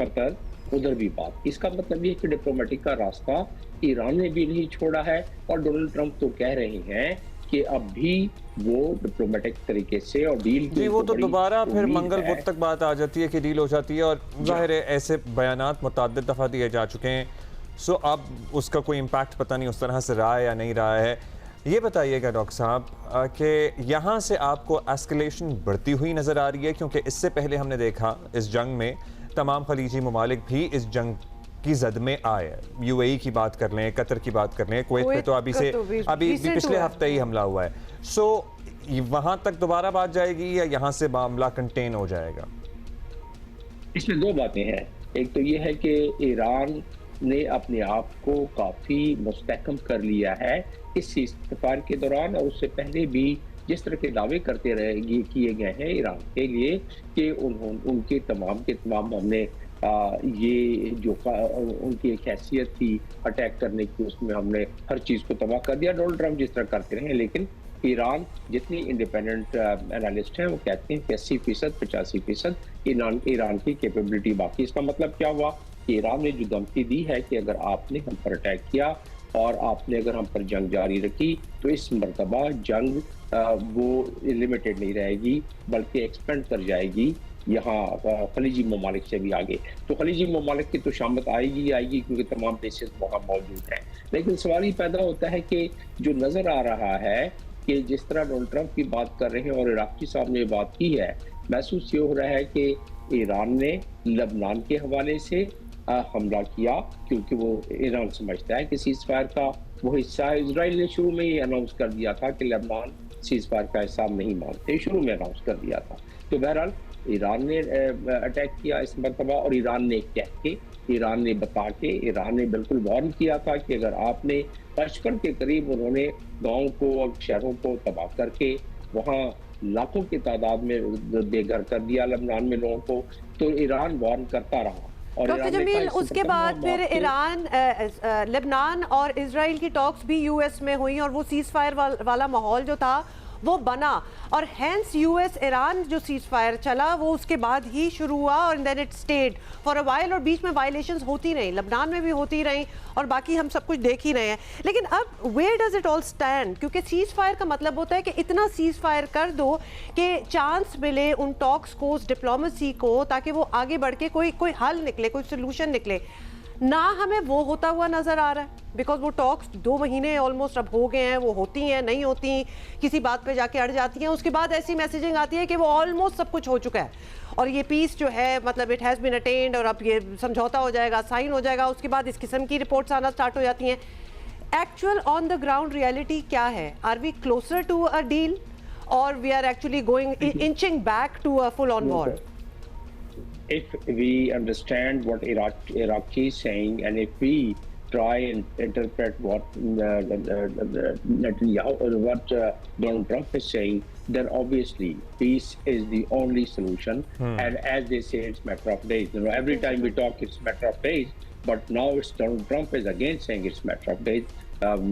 कतर उधर भी बात की। इसका मतलब ये कि डिप्लोमेटिक का रास्ता ईरान ने भी नहीं छोड़ा है और डोनाल्ड ट्रंप तो कह रहे हैं कि अब भी वो डिप्लोमेटिक तरीके से और डील जी, वो तो दोबारा फिर मंगल बुध तक बात आ जाती है कि डील हो जाती है और जाहिर है ऐसे बयानात मुतअद्दिद दफ़ा दिए जा चुके हैं। सो अब उसका कोई इम्पैक्ट पता नहीं उस तरह से रहा है या नहीं रहा है। ये बताइएगा डॉक्टर साहब कि यहाँ से आपको एस्केलेशन बढ़ती हुई नज़र आ रही है, क्योंकि इससे पहले हमने देखा इस जंग में तमाम खलीजी ममालिक भी इस जंग की जद में आए। यूएई की बात कर लें, कतर की बात कर लें, कुवैत पे तो अभी पिछले हफ्ते ही हमला हुआ है। सो वहाँ तक दोबारा बात जाएगी या यहाँ से मामला कंटेन हो जाएगा? इसमें दो बातें हैं। एक तो ये है कि ईरान ने अपने आप को काफ़ी मुस्तहकम कर लिया है इस सीज़फायर के दौरान, और उससे पहले भी जिस तरह के दावे करते रहे किए गए हैं ईरान के लिए कि उनके तमाम के तमाम हमने ये जो उनकी एक हैसियत थी अटैक करने की, उसमें हमने हर चीज़ को तबाह कर दिया। डोनाल्ड ट्रंप जिस तरह करते रहे, लेकिन ईरान जितनी इंडिपेंडेंट एनालिस्ट हैं वो कहते हैं कि 80% 85% ईरान की कैपेबिलिटी बाकी। इसका मतलब क्या हुआ कि ईरान ने जो धमकी दी है कि अगर आपने हम पर अटैक किया और आपने अगर हम पर जंग जारी रखी तो इस मरतबा जंग वो लिमिटेड नहीं रहेगी बल्कि एक्सपेंड कर जाएगी यहाँ खलीजी ममालिक से भी आगे। तो खलीजी ममालिक की तो शामत आएगी क्योंकि तमाम बेसिस वहाँ मौजूद हैं। लेकिन सवाल ये पैदा होता है कि जो नज़र आ रहा है कि जिस तरह डोनाल्ड ट्रंप की बात कर रहे हैं और इराकी साहब ने बात की है, महसूस ये हो रहा है कि ईरान ने लबनान के हवाले से हमला किया, क्योंकि वो ईरान समझता है कि सीज फायर का वो हिस्सा है। इजराइल ने शुरू में ही अनाउंस कर दिया था कि लेबनान सीज फायर का हिस्सा नहीं मानते, शुरू में अनाउंस कर दिया था। तो बहरहाल ईरान ने अटैक किया इस मरतबा, और ईरान ने कह के, ईरान ने बता के, ईरान ने बिल्कुल वार्न किया था कि अगर आपने 55 के करीब उन्होंने गाँव को और शहरों को तबाह करके वहाँ लाखों की तादाद में बेघर कर दिया लेबनान में लोगों को, तो ईरान वार्न करता रहा। और डॉक्टर जमील, उसके बाद फिर ईरान, लेबनान और इजराइल की टॉक्स भी यूएस में हुई और वो सीज फायर वाला माहौल जो था वो बना, और हैंस यूएस ईरान जो सीज फायर चला वो उसके बाद ही शुरू हुआ, और then it stayed for a while, और बीच में वायलेशंस होती रही, लेबनान में भी होती रही, और बाकी हम सब कुछ देख ही रहे हैं। लेकिन अब where does it all stand? क्योंकि सीज फायर का मतलब होता है कि इतना सीज फायर कर दो कि चांस मिले उन टॉक्स को, उस डिप्लोमेसी को, ताकि वो आगे बढ़ के कोई हल निकले, कोई सोल्यूशन निकले। ना हमें वो होता हुआ नजर आ रहा है, बिकॉज वो टॉक्स 2 महीने ऑलमोस्ट अब हो गए हैं, वो होती हैं, नहीं होती, किसी बात पे जाके अड़ जाती हैं, उसके बाद ऐसी मैसेजिंग आती है कि वो ऑलमोस्ट सब कुछ हो चुका है और ये पीस जो है, मतलब इट हैज़ बीन अटेन्ड, और अब ये समझौता हो जाएगा, साइन हो जाएगा, उसके बाद इस किस्म की रिपोर्ट्स आना स्टार्ट हो जाती हैं। Actual on the ground reality क्या है? Are we closer to a deal or we are actually going inching back to a full on war? If we understand what Iraqi is saying, and if we try and interpret what Netanyahu or what Donald Trump is saying, then obviously peace is the only solution. And as they say, it's a matter of days. You know, every time we talk, it's a matter of days. But now it's Donald Trump is again saying it's a matter of days.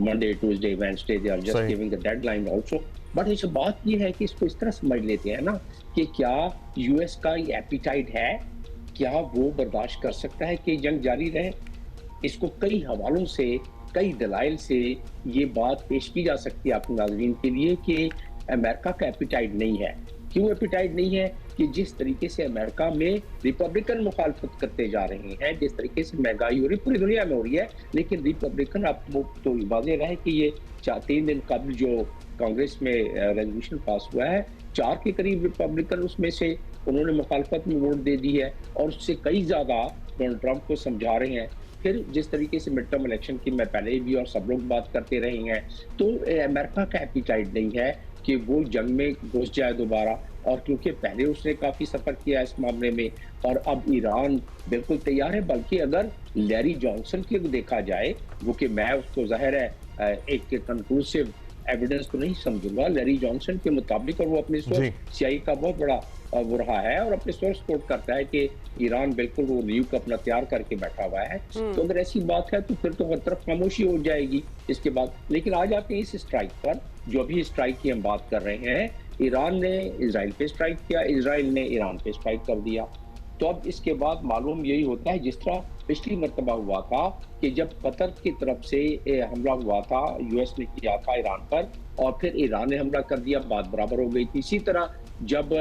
Monday, Tuesday, Wednesday, they are just giving the deadline also. But इस बात ये है कि इसको इस तरह समझ लेते हैं ना कि क्या यूएस का ये एपिटाइट है, क्या वो बर्दाश्त कर सकता है कि जंग जारी रहे? इसको कई हवालों से, कई दलाइल से ये बात पेश की जा सकती है आपके नाज़रीन के लिए कि अमेरिका का एपिटाइट नहीं है। क्यों एपिटाइट नहीं है? कि जिस तरीके से अमेरिका में रिपब्लिकन मुखालफत करते जा रहे हैं, जिस तरीके से महंगाई हो रही पूरी दुनिया में हो रही है, लेकिन रिपब्लिकन आपको तो वाज़ेह रहा है कि ये 3 दिन कबल जो कांग्रेस में रेजोल्यूशन पास हुआ है, 4 के करीब रिपब्लिकन उसमें से उन्होंने मुखालफत में वोट दे दी है, और उससे कई ज़्यादा डोनाल्ड ट्रंप को समझा रहे हैं। फिर जिस तरीके से मिड टर्म इलेक्शन की मैं पहले भी और सब लोग बात करते रहे हैं, तो अमेरिका का एपिटाइट नहीं है कि वो जंग में घुस जाए दोबारा, और क्योंकि पहले उसने काफ़ी सफ़र किया इस मामले में, और अब ईरान बिल्कुल तैयार है। बल्कि अगर लैरी जॉनसन की देखा जाए, वो कि मैं उसको ज़ाहिर है एक कंक्लूसिव एविडेंस तो नहीं समझूंगा, लैरी जॉनसन के मुताबिक, और वो अपने सोर्स सीआईए का बहुत बड़ा वो रहा है और अपने सोर्स कोट करता है कि ईरान बिल्कुल वो न्यूक अपना तैयार करके बैठा हुआ है। तो अगर ऐसी बात है तो फिर तो हर तरफ खामोशी हो जाएगी इसके बाद। लेकिन आ जाते हैं इस स्ट्राइक पर, जो अभी स्ट्राइक की हम बात कर रहे हैं। ईरान ने इजराइल पे स्ट्राइक किया, इजराइल ने ईरान पे स्ट्राइक कर दिया। तो अब इसके बाद मालूम यही होता है, जिस तरह पिछली मरतबा हुआ था कि जब कतर की तरफ से हमला हुआ था, यूएस ने किया था ईरान पर, और फिर ईरान ने हमला कर दिया, बात बराबर हो गई थी। इसी तरह जब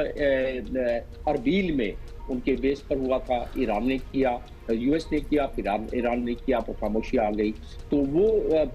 अरबील में उनके बेस पर हुआ था, ईरान ने किया, यूएस ने किया, फिर ईरान ने किया, तो खामोशी आ गई। तो वो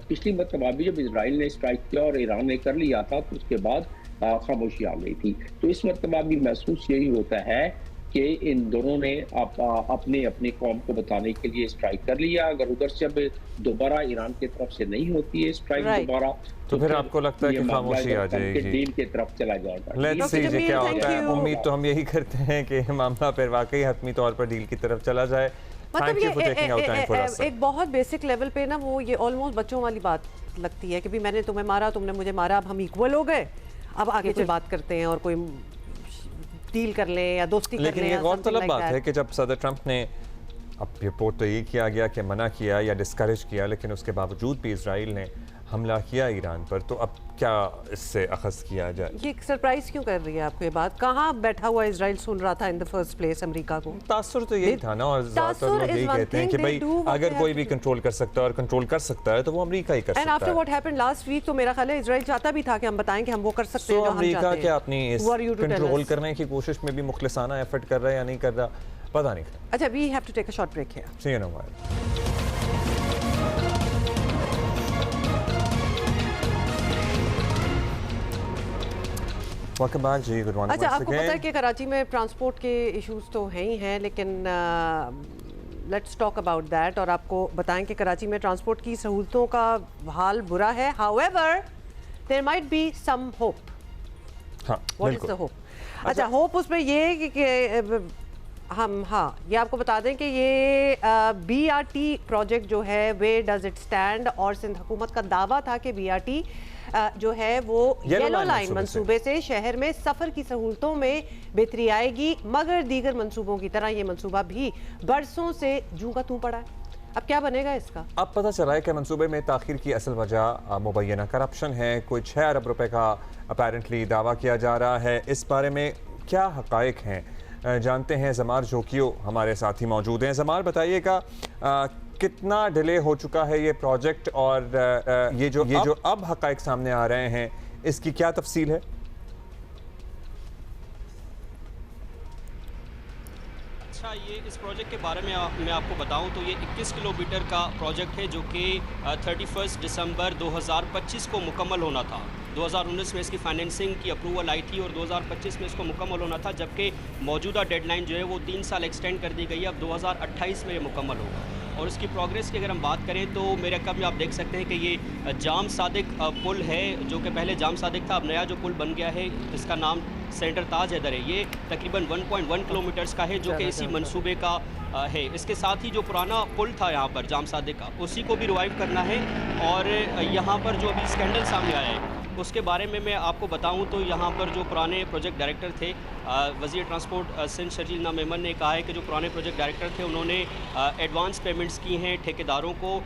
पिछली मरतबा भी जब इजराइल ने स्ट्राइक किया और ईरान ने कर लिया था, तो उसके बाद खामोशी आ गई थी। तो इस मरतबा भी महसूस यही होता है कि इन दोनों ने अपने अपने कौम को बताने के लिए स्ट्राइक कर लिया। अगर उधर से अब दोबारा ईरान की तरफ से नहीं होती है स्ट्राइक दोबारा, तो फिर आपको लगता है कि खामोशी आ जाएगी, डील की तरफ चला जाएगा। लेट्स सी जी क्या होता है। उम्मीद तो हम यही करते हैं कि मामला फिर वाकई हतमी तौर पर डील की तरफ चला जाए। मतलब ये एक बहुत बेसिक लेवल पे ना, वो ये ऑलमोस्ट बच्चों वाली बात लगती है कि भी मैंने तुम्हें मारा, तुमने मुझे मारा, अब हम इक्वल हो गए, अब आगे से बात करते हैं और कोई डील कर ले या दोस्ती कर ले। लेकिन ये गौरतलब बात है कि जब सदर ट्रंप ने, अब रिपोर्ट तो ये किया गया कि मना किया या डिस्करेज किया, लेकिन उसके बावजूद भी इजराइल ने हमला किया ईरान पर, तो अब क्या इससे अखज़ किया जाए? ये सरप्राइज क्यों कर रही है आपको ये बात? कहाँ बैठा हुआ इजराइल सुन रहा था in the first place America को? तासुर तो यही था ना, और ज़्यादातर लोग यही कहते हैं कि भाई अगर कोई भी कंट्रोल कर सकता है और कंट्रोल कर सकता है तो वो अमेरिका ही कर सकता है। And after what happened last week, तो मेरा ख्याल है इजराइल चाहता भी था कि हम बताएं कि हम वो कर सकते हैं जो हम चाहते हैं। अमेरिका क्या अपनी कंट्रोल करने की कोशिश में भी मुखलिसाना एफर्ट कर रहा है या नहीं कर रहा, पता नहीं। अच्छा, we have to take a short break here. See you know why. Welcome back जी, गुड मॉर्निंग। अच्छा, आपको पता है कि कराची में ट्रांसपोर्ट के इश्यूज तो हैं ही हैं, लेकिन लेट्स टॉक अबाउट दैट और आपको बताएं कि कराची में ट्रांसपोर्ट की सहूलतों का हाल बुरा है, however there might be some hope. हाँ, व्हाट इज द होप? अच्छा, होप उसमें ये है कि हम ये आपको बता दें कि ये BRT प्रोजेक्ट जो है वे डज इट स्टैंड, और सिंध हुकूमत का दावा था कि BRT जो है वो येलो लाइन मंसूबे से शहर में सफ़र की सहूलतों में बेहतरी आएगी, मगर दीगर मंसूबों की तरह ये मंसूबा भी बरसों से जूं का तूं पड़ा है। अब क्या बनेगा इसका? अब पता चला है कि मंसूबे में ताखिर की असल वजह मुबैना करप्शन है। कोई 6 अरब रुपए का अपेरेंटली दावा किया जा रहा है। इस बारे में क्या हकायक हैं, जानते हैं। जमार जोकियो हमारे साथ ही मौजूद हैं। जमार, बताइएगा कितना डिले हो चुका है ये प्रोजेक्ट, और ये जो अब हकायक सामने आ रहे हैं इसकी क्या तफसील है? अच्छा, ये इस प्रोजेक्ट के बारे में मैं आपको बताऊं तो ये 21 किलोमीटर का प्रोजेक्ट है जो कि 31 दिसंबर 2025 को मुकम्मल होना था। 2019 में इसकी फाइनेंसिंग की अप्रूवल आई थी और 2025 में इसको मुकम्मल होना था, जबकि मौजूदा डेडलाइन जो है वो 3 साल एक्सटेंड कर दी गई है। अब 2028 में ये मुकम्मल होगा। और इसकी प्रोग्रेस की अगर हम बात करें तो मेरे कब में आप देख सकते हैं कि ये जाम सादिक पुल है, जो कि पहले जाम सादिक था, अब नया जो पुल बन गया है इसका नाम सेंटर ताज हैदर है। ये तकरीबन 1.1 किलोमीटर्स का है, जो कि इसी मंसूबे का है। इसके साथ ही जो पुराना पुल था यहाँ पर जाम सादिक का, उसी को भी रिवाइव करना है। और यहाँ पर जो अभी स्कैंडल सामने आया है उसके बारे में मैं आपको बताऊं तो यहाँ पर जो पुराने प्रोजेक्ट डायरेक्टर थे, वज़ीर ट्रांसपोर्ट सिंध शर्जील मेमन ने कहा है कि जो पुराने प्रोजेक्ट डायरेक्टर थे उन्होंने एडवांस पेमेंट्स की हैं ठेकेदारों को,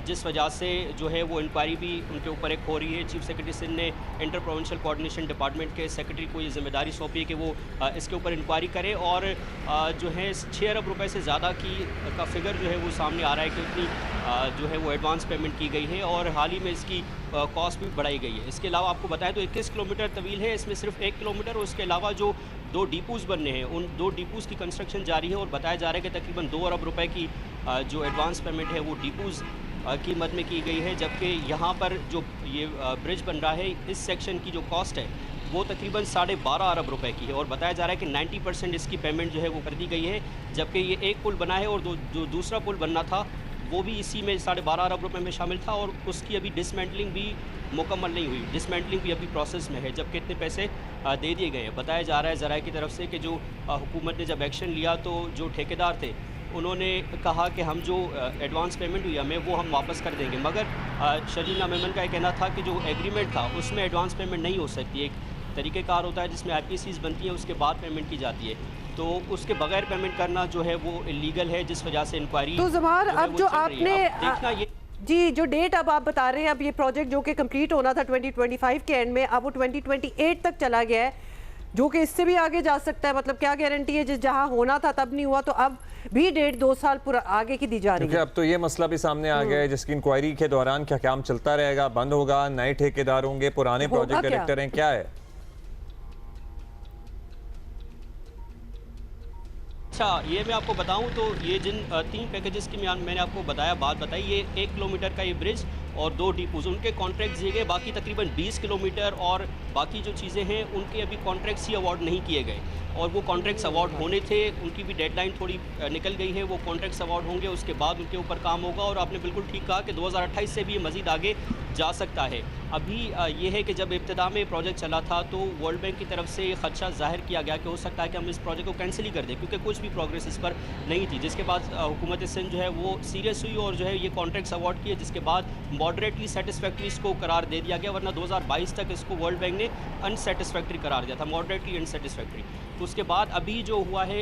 जिस वजह से जो है वो इंक्वायरी भी उनके ऊपर एक हो रही है। चीफ सेक्रेटरी सिंध ने इंटर प्रोविंशियल कोऑर्डिनेशन डिपार्टमेंट के सेक्रेटरी को ये जिम्मेदारी सौंपी है कि वो इसके ऊपर इंक्वायरी करे। और जो है 6 अरब रुपए से ज़्यादा का फिगर जो है वो सामने आ रहा है कि उतनी जो है वो एडवांस पेमेंट की गई है और हाल ही में इसकी कॉस्ट भी बढ़ाई गई है। इसके अलावा आपको बताएं तो 21 किलोमीटर तवील है, इसमें सिर्फ 1 किलोमीटर और उसके अलावा जो 2 डिपोज़ बनने हैं उन 2 डिपोज़ की कंस्ट्रक्शन जारी है। और बताया जा रहा है कि तकरीबन 2 अरब रुपए की जो एडवांस पेमेंट है वो डिपोज़ की मद में की गई है, जबकि यहाँ पर जो ये ब्रिज बन रहा है इस सेक्शन की जो कॉस्ट है वो तकरीबन 12.5 अरब रुपए की है। और बताया जा रहा है कि 90% इसकी पेमेंट जो है वो कर दी गई है, जबकि ये एक पुल बना है और जो दूसरा पुल बनना था वो भी इसी में 12.5 अरब रुपए में शामिल था और उसकी अभी डिसमेंटलिंग भी मुकम्मल नहीं हुई। डिसमेंटलिंग भी अभी प्रोसेस में है, जबकि इतने पैसे दे दिए गए हैं। बताया जा रहा है ज़राए की तरफ से कि जो हुकूमत ने जब एक्शन लिया तो जो ठेकेदार थे उन्होंने कहा कि हम जो एडवांस पेमेंट हुई हमें वो हम वापस कर देंगे, मगर शर्जील मेमन का ये कहना था कि जो एग्रीमेंट था उसमें एडवांस पेमेंट नहीं हो सकती। एक तरीक़ेकार होता है जिसमें IPCs बनती हैं, उसके बाद पेमेंट की जाती है, तो उसके बगैर पेमेंट करना जो है वो इलीगल है, जिस वजह से इंक्वायरी। तो ज़मार, अब जो आपने देखना ये जी जो डेट अब आप बता रहे हैं, अब ये प्रोजेक्ट जो कि कंप्लीट होना था 2025 के एंड में, अब वो 2028 तक चला गया है, जो कि इससे भी आगे जा सकता है। मतलब क्या गारंटी है, जिस जहां होना था तब नहीं हुआ, तो अब भी डेट 2 साल आगे की दी जा रही है। अब तो ये मसला भी सामने आ गया है जिसकी इंक्वायरी के दौरान क्या काम चलता रहेगा, बंद होगा, नए ठेकेदार होंगे, पुराने प्रोजेक्ट डायरेक्टर हैं, क्या है? अच्छा, ये मैं आपको बताऊं तो ये जिन 3 पैकेजेस की मैंने आपको बात बताई, ये 1 किलोमीटर का ये ब्रिज और 2 डिपोज उनके कॉन्ट्रैक्ट दिए गए, बाकी तकरीबन 20 किलोमीटर और बाकी जो चीज़ें हैं उनके अभी कॉन्ट्रैक्ट्स ही अवार्ड नहीं किए गए और वो कॉन्ट्रैक्ट्स अवार्ड होने थे, उनकी भी डेडलाइन थोड़ी निकल गई है। वो कॉन्ट्रैक्ट्स अवार्ड होंगे, उसके बाद उनके ऊपर काम होगा और आपने बिल्कुल ठीक कहा कि 2028 से भी ये मज़ीद आगे जा सकता है। अभी ये है कि जब इब्तिदा में प्रोजेक्ट चला था तो वर्ल्ड बैंक की तरफ से ये खदशा जाहिर किया गया कि हो सकता है कि हम इस प्रोजेक्ट को कैंसिल ही कर दें, क्योंकि कुछ भी प्रोग्रेस इस पर नहीं थी। जिसके बाद हुकूमत सिंध जो है वो सीरियस हुई और जो है ये कॉन्ट्रैक्ट्स अवार्ड किए, जिसके बाद मॉडरेटली सेटिस्फैक्ट्री इसको करार दे दिया गया, वरना 2022 तक इसको वर्ल्ड बैंक ने अनसेटिस्फैक्ट्री करार दिया था, मॉडरेटली अनसेटिस्फैक्ट्री। उसके बाद अभी जो हुआ है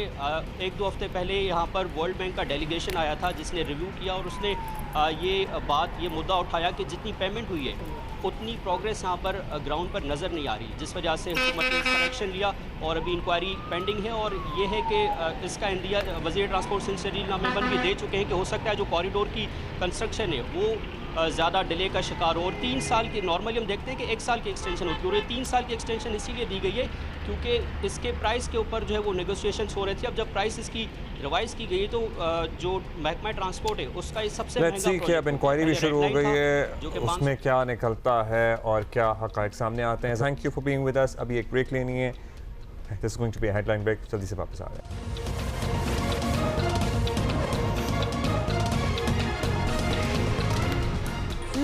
1-2 हफ्ते पहले यहाँ पर वर्ल्ड बैंक का डेलीगेशन आया था जिसने रिव्यू किया और उसने ये मुद्दा उठाया कि जितनी पेमेंट हुई है उतनी प्रोग्रेस यहाँ पर ग्राउंड पर नज़र नहीं आ रही, जिस वजह से हुकूमत ने इसका एक्शन लिया और अभी इंक्वायरी पेंडिंग है। और ये है कि इसका इंडिया वज़ीर ट्रांसपोर्ट सिंध शर्जील मेमन भी दे चुके हैं कि हो सकता है जो कॉरिडोर की कंस्ट्रक्शन है वो ज़्यादा डिले का शिकार हो। और 3 साल की नॉर्मली हम देखते हैं कि 1 साल की एक्सटेंशन होती है और ये 3 साल की एक्सटेंशन इसीलिए दी गई है क्योंकि इसके प्राइस के ऊपर जो है वो नेगोशिएशंस हो रहे थे। अब जब प्राइस इसकी रिवाइज की गई तो जो महकमा ट्रांसपोर्ट है उसका ये सबसे महंगा प्रोजेक्ट। अब इंक्वायरी भी शुरू हो गई है, उसमें क्या निकलता है और क्या हक़ाइक़ सामने आते हैं। Thank you for being with us. अभी एक ब्रेक लेनी है, this is going to be headline break, जल्दी से वापस आ रहे हैं।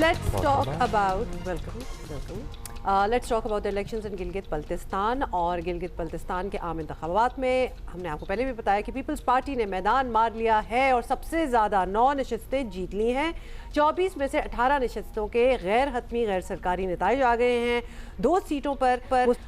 let's talk about let's talk about the elections in Gilgit Baltistan. और गिलगित बल्तिस्तान के आम इंतखाबात में हमने आपको पहले भी बताया कि पीपल्स पार्टी ने मैदान मार लिया है और सबसे ज़्यादा 9 नशिस्तें जीत ली हैं। 24 में से 18 नशिस्तों के गैर हतमी गैर सरकारी नताइज आ गए हैं। 2 सीटों पर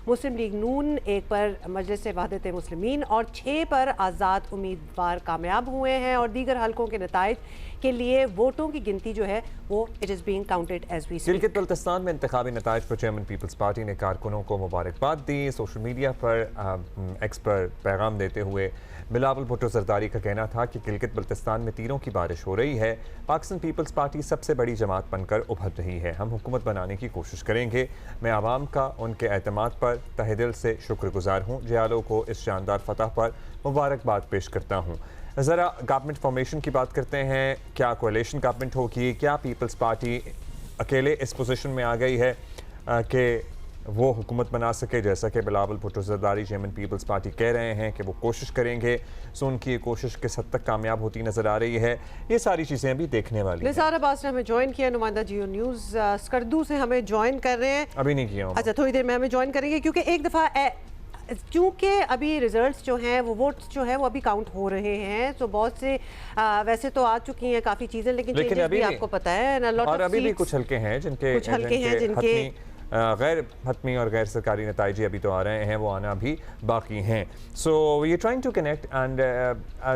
मुस्लिम लीग नून, 1 पर मजलिस वहदत मुस्लिमीन और 6 पर आज़ाद उम्मीदवार कामयाब हुए हैं। और दीगर हलकों के नताइज के लिए वोटों की गिनती जो है वो it is being counted as we speak. Gilgit Baltistan में इंतखाबी नताइज पर चेयरमैन पीपल्स पार्टी ने कारकुनों को मुबारकबाद दी। सोशल मीडिया पर एक्स पर पैगाम देते हुए बिलावल भुट्टो जरदारी का कहना था कि गिलगित बल्तिस्तान में तीरों की बारिश हो रही है। पाकिस्तान पीपल्स पार्टी सबसे बड़ी जमात बनकर उभर रही है। हम हुकूमत बनाने की कोशिश करेंगे। मैं आवाम का उनके एतमाद पर तहे दिल से शुक्रगुजार हूँ। जियालो को इस शानदार फतह पर मुबारकबाद पेश करता हूँ। ज़रा गवर्नमेंट फॉर्मेशन की बात करते हैं। क्या कोalition गवर्नमेंट होगी? क्या पीपल्स पार्टी अकेले इस पोजीशन में आ गई है कि वो हुकूमत बना सके, जैसा कि बिलावल भुट्टो जरदारी चेयरमैन पीपल्स पार्टी कह रहे हैं कि वो कोशिश करेंगे। सो उनकी ये कोशिश किस हद तक कामयाब होती नज़र आ रही है, ये सारी चीज़ें अभी देखने वाली हैं। निसार अब्बास ने हमें ज्वाइन किया, नुमाइंदा जियो न्यूज़ स्कर्दू से हमें ज्वाइन कर रहे हैं। अभी नहीं किया। अच्छा, थोड़ी देर में हमें ज्वाइन करेंगे क्योंकि एक दफ़ा चूँकि अभी रिजल्ट्स जो हैं वो वोट्स जो हैं वो अभी काउंट हो रहे हैं। तो बहुत से वैसे तो आ चुकी हैं काफ़ी चीज़ें, लेकिन अभी आपको पता है और अभी भी कुछ हल्के हैं जिनके गैर हतमी और गैर सरकारी नताइज अभी तो आ रहे हैं, वो आना भी बाकी हैं। So we trying to connect and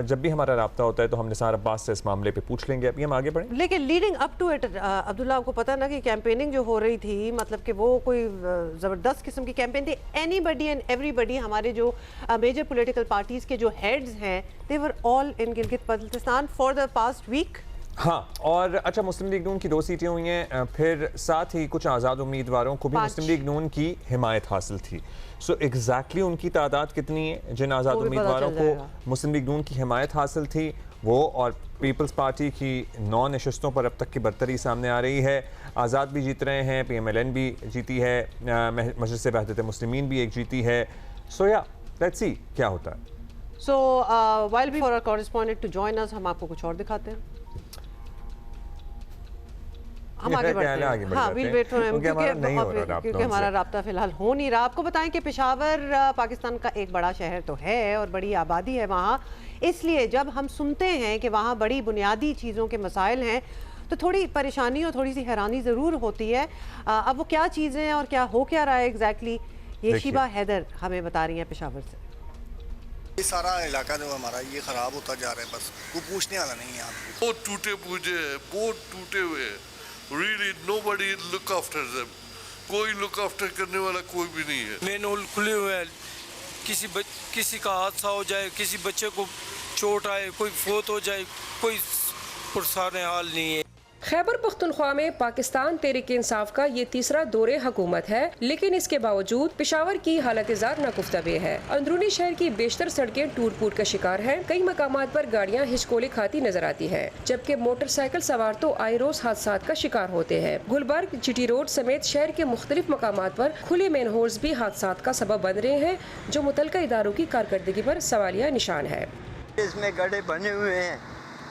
जब भी हमारा रब्ता होता है तो हम निसार अब्बास से इस मामले पे पूछ लेंगे। अभी हम आगे बढ़ें। लेकिन leading up to it Abdullah, आपको पता ना कि कैंपेनिंग जो हो रही थी, मतलब कि वो कोई ज़बरदस्त किस्म की कैंपेन थी। एनीबडी एंड एवरीबडी, हमारे जो मेजर पॉलिटिकल पार्टीज़ के जो हेड्स हैं, they were all in Gilgit Baltistan for the past week. हाँ, और अच्छा, मुस्लिम लीग नून की 2 सीटें हुई हैं, फिर साथ ही कुछ आज़ाद उम्मीदवारों को भी मुस्लिम लीग नून की हिमायत हासिल थी। सो एग्जैक्टली उनकी तादाद कितनी है जिन आज़ाद उम्मीदवारों को मुस्लिम लीग नून की हिमायत हासिल थी वो, और पीपल्स पार्टी की 9 नशिस्तों पर अब तक की बरतरी सामने आ रही है। आज़ाद भी जीत रहे हैं, PMLN भी जीती है, मजलिस वहदत मुस्लिमीन भी एक जीती है। सो या लेट्स सी क्या होता है। So while we for our correspondent to join us, हम आपको कुछ और दिखाते हैं। हम आगे बढ़ते हैं। हाँ, वील वेट फॉर हिम क्योंकि हमारा राब्ता फिलहाल हो नहीं रहा। आपको बताएं कि पेशावर पाकिस्तान का एक बड़ा शहर तो है और बड़ी आबादी है वहाँ, इसलिए जब हम सुनते हैं कि वहाँ बड़ी बुनियादी चीज़ों के मसाइल हैं तो थोड़ी परेशानी और थोड़ी सी हैरानी ज़रूर होती है। अब वो क्या चीज़ें हैं और क्या हो क्या रहा है एग्जैक्टली, ये शिबा हैदर हमें बता रही हैं पेशावर से। ये सारा इलाका जो हमारा ये ख़राब होता जा रहा है, बस वो पूछने वाला नहीं है। आप बहुत टूटे पूजे, बहुत टूटे हुए, really nobody look after them, कोई लुक आफ्टर करने वाला कोई भी नहीं है। मेन होल खुले हुए हैं, किसी का हादसा हो जाए, किसी बच्चे को चोट आए, कोई फोत हो जाए, कोई पुरसाने हाल नहीं है। खैबर पख्तूनख्वा में पाकिस्तान तहरीक इंसाफ का ये तीसरा दौरे हुकूमत है, लेकिन इसके बावजूद पेशावर की हालत-ए-जार नागुफ्ताबे है। अंदरूनी शहर की बेशतर सड़कें टूट फूट का शिकार हैं। कई मकामात पर गाड़ियां हिचकोले खाती नजर आती हैं, जबकि मोटरसाइकिल सवार तो आए रोज हादसात का शिकार होते हैं। गुलबर्ग, GT रोड समेत शहर के मुख्तलिफ मकामात पर खुले मेन होल्स भी हादसात का सबब बन रहे हैं, जो मुतलका इदारों की कारकर्दगी पर सवालिया निशान है। इसमें गड्ढे बने हुए हैं,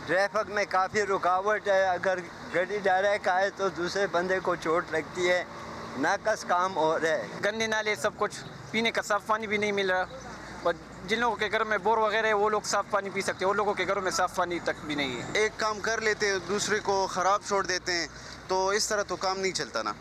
ट्रैफिक में काफ़ी रुकावट है। अगर गाड़ी डायरेक्ट आए तो दूसरे बंदे को चोट लगती है। नाकस काम हो रहा है, गंदे नाले सब कुछ, पीने का साफ पानी भी नहीं मिल रहा। और जिन लोगों के घर में बोर वगैरह है वो लोग साफ पानी पी सकते हैं, उन लोगों के घरों में साफ पानी तक भी नहीं है। एक काम कर लेते हैं, दूसरे को ख़राब छोड़ देते हैं, तो इस तरह तो काम नहीं चलता ना।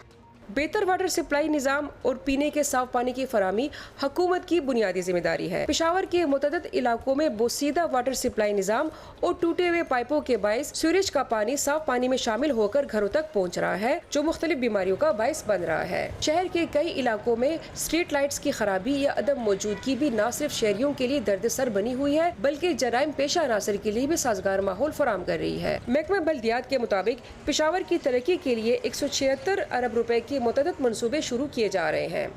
बेहतर वाटर सप्लाई निज़ाम और पीने के साफ पानी की फराहमी हुकूमत की बुनियादी जिम्मेदारी है। पेशावर के मुतअद्दिद इलाकों में बोसीदा वाटर सप्लाई निज़ाम और टूटे हुए पाइपों के बायस सीवरेज का पानी साफ पानी में शामिल होकर घरों तक पहुँच रहा है, जो मुख्तलिफ बीमारियों का बायस बन रहा है। शहर के कई इलाकों में स्ट्रीट लाइट्स की खराबी या अदम मौजूदगी भी न सिर्फ शहरियों के लिए दर्द-ए-सर बनी हुई है, बल्कि जराइम पेशा अनासर के लिए भी साजगार माहौल फराहम कर रही है। महकमा बल्दियात के मुताबिक पेशावर की तरक्की के लिए 176 अरब रुपए की मुतअद्दिद मंसूबे शुरू किए जा रहे हैं।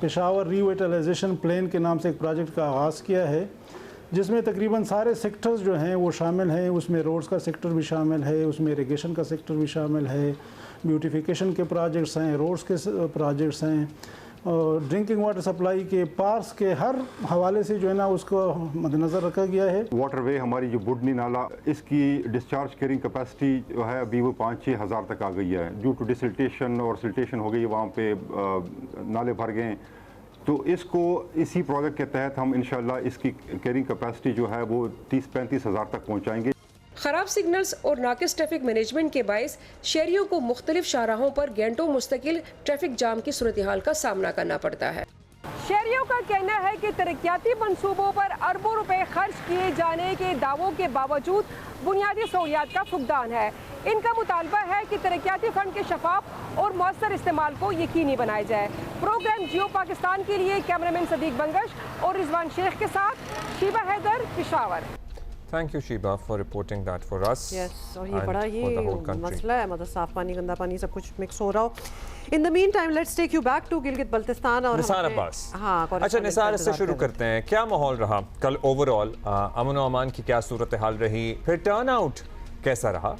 पेशावर रिविटलाइजेशन प्लान के नाम से एक प्रोजेक्ट का आगाज़ किया है, जिसमें तकरीबन सारे सेक्टर्स जो हैं वो शामिल हैं। उसमें रोड्स का सेक्टर भी शामिल है, उसमें इरिगेशन का सेक्टर भी शामिल है, ब्यूटिफिकेशन के प्रोजेक्ट्स हैं, रोड्स के प्रोजेक्ट्स हैं, ड्रिंकिंग वाटर सप्लाई के पार्स के हर हवाले से जो है ना उसको मद्देनज़र रखा गया है। वाटरवे हमारी जो बुडनी नाला, इसकी डिस्चार्ज कैरिंग कैपेसिटी जो है अभी वो 5-6 हज़ार तक आ गई है। ड्यू टू डिसिल्टेशन और सिल्टेशन हो गई, वहाँ पे नाले भर गए। तो इसको इसी प्रोजेक्ट के तहत हम इंशाल्लाह इसकी कैरिंग कैपेसिटी जो है वो 30-35 हज़ार तक पहुँचाएँगे। खराब सिग्नल्स और नाकिस ट्रैफिक मैनेजमेंट के बायस शहरियों को मुख्तलिफ शाहराहों पर घंटों मुस्तकिल ट्रैफिक जाम की सूरत हाल का सामना करना पड़ता है। शहरियों का कहना है कि तरक्याती मंसूबों पर अरबों रुपए खर्च किए जाने के दावों के बावजूद बुनियादी सहूलियात का फुकदान है। इनका मुतालबा है कि तरक्याती फंड के शफाफ और मौसर इस्तेमाल को यकीनी बनाया जाए। प्रोग्राम जियो पाकिस्तान के लिए कैमरामैन सदीक बंगश और रिजवान शेख के साथ Sheeba Haider, Peshawar. Thank you Shiba for reporting that for us. Yes, और ये बड़ा ये मसला है, मतलब साफ पानी, गंदा पानी सब कुछ मिक्स हो रहा हो। In the meantime, let's take you back to Gilgit Baltistan और निसार अब्बास। हाँ, अच्छा निसार, इससे शुरू करते हैं। क्या माहौल रहा कल ओवरऑल, अमन और अमान की क्या सूरत हाल रही, फिर टर्न आउट कैसा रहा?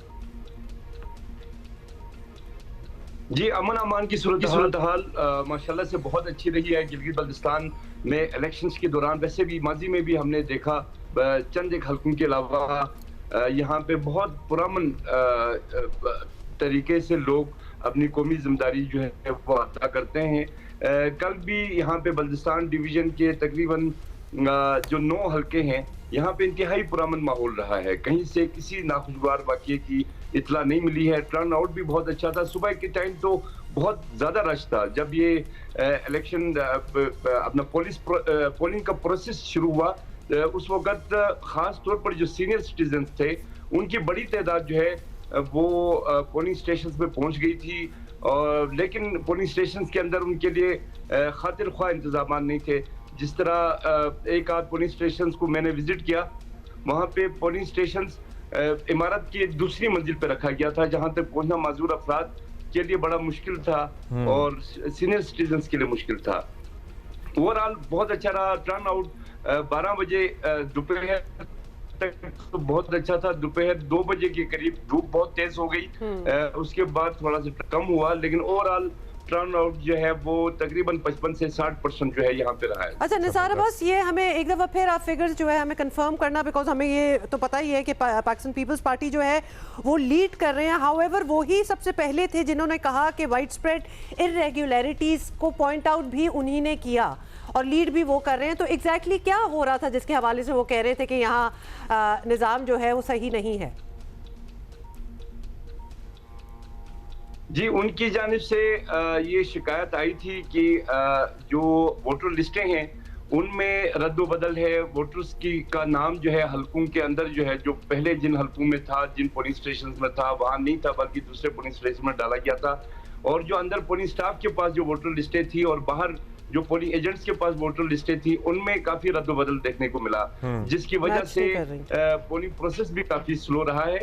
जी, अमन अमान की सूरत हाल माशाल्लाह से बहुत अच्छी रही है गिलगित बल्तिस्तान में। इलेक्शंस के दौरान वैसे भी माजी में भी हमने देखा चंद एक हलकों के अलावा यहाँ पे बहुत पुरअमन तरीके से लोग अपनी कौमी जिम्मेदारी जो है वो अदा करते हैं। कल भी यहाँ पे बल्तिस्तान डिवीजन के तकरीबन जो 9 हलके हैं, यहाँ पे इंतहाई पुरअमन माहौल रहा है। कहीं से किसी नाखुशगवार वाक़ये की इतला नहीं मिली है। टर्न आउट भी बहुत अच्छा था। सुबह के टाइम तो बहुत ज़्यादा रश था। जब ये इलेक्शन अपना पोलिंग का प्रोसेस शुरू हुआ, उस वक्त ख़ास तौर पर जो सीनियर सिटीजन थे उनकी बड़ी तादाद जो है वो पोलिंग स्टेशन पे पहुंच गई थी। और लेकिन पोलिंग स्टेशन के अंदर उनके लिए खातिर ख्वाह इंतजाम नहीं थे। जिस तरह एक आध पोलिंग स्टेशन को मैंने विजिट किया, वहाँ पे पोलिंग स्टेशन इमारत की दूसरी मंजिल पे रखा गया था, जहाँ तक पहुंचना माजूर अफराद के लिए बड़ा मुश्किल था और सीनियर सिटीजन के लिए मुश्किल था। ओवरऑल बहुत अच्छा रहा। टर्न आउट 12 बजे दोपहर तक तो बहुत अच्छा था। दोपहर 2 बजे के करीब धूप बहुत तेज हो गई, उसके बाद थोड़ा सा कम हुआ, लेकिन ओवरऑल टर्न आउट जो है वो तकरीबन 55 से 60% जो है यहाँ पे रहा है। अच्छा निसार, बस ये हमें एक दफ़ा फिर आप फिगर्स जो है हमें कंफर्म करना, बिकॉज हमें ये तो पता ही है कि पाकिस्तान पीपल्स पार्टी जो है वो लीड कर रहे हैं। हाउएवर वो ही सबसे पहले थे जिन्होंने कहा कि वाइड स्प्रेड इरेगुलरिटीज़ को पॉइंट आउट भी उन्हीं ने किया और लीड भी वो कर रहे हैं। तो एग्जैक्टली क्या हो रहा था जिसके हवाले से वो कह रहे थे कि यहाँ निज़ाम जो है वो सही नहीं है? जी, उनकी जानिब से ये शिकायत आई थी कि जो वोटर लिस्टें हैं उनमें रद्द-ओ-बदल है। वोटर्स का नाम जो है हलकों के अंदर जो है, जो पहले जिन हलकों में था, जिन पोलिंग स्टेशन में था, वहाँ नहीं था, बल्कि दूसरे पोलिंग स्टेशन में डाला गया था। और जो अंदर पोलिंग स्टाफ के पास जो वोटर लिस्टें थी और बाहर जो पोलिंग एजेंट्स के पास वोटर लिस्टें थी, उनमें काफी रद्द-ओ-बदल देखने को मिला, जिसकी वजह से पोलिंग प्रोसेस भी काफी स्लो रहा है।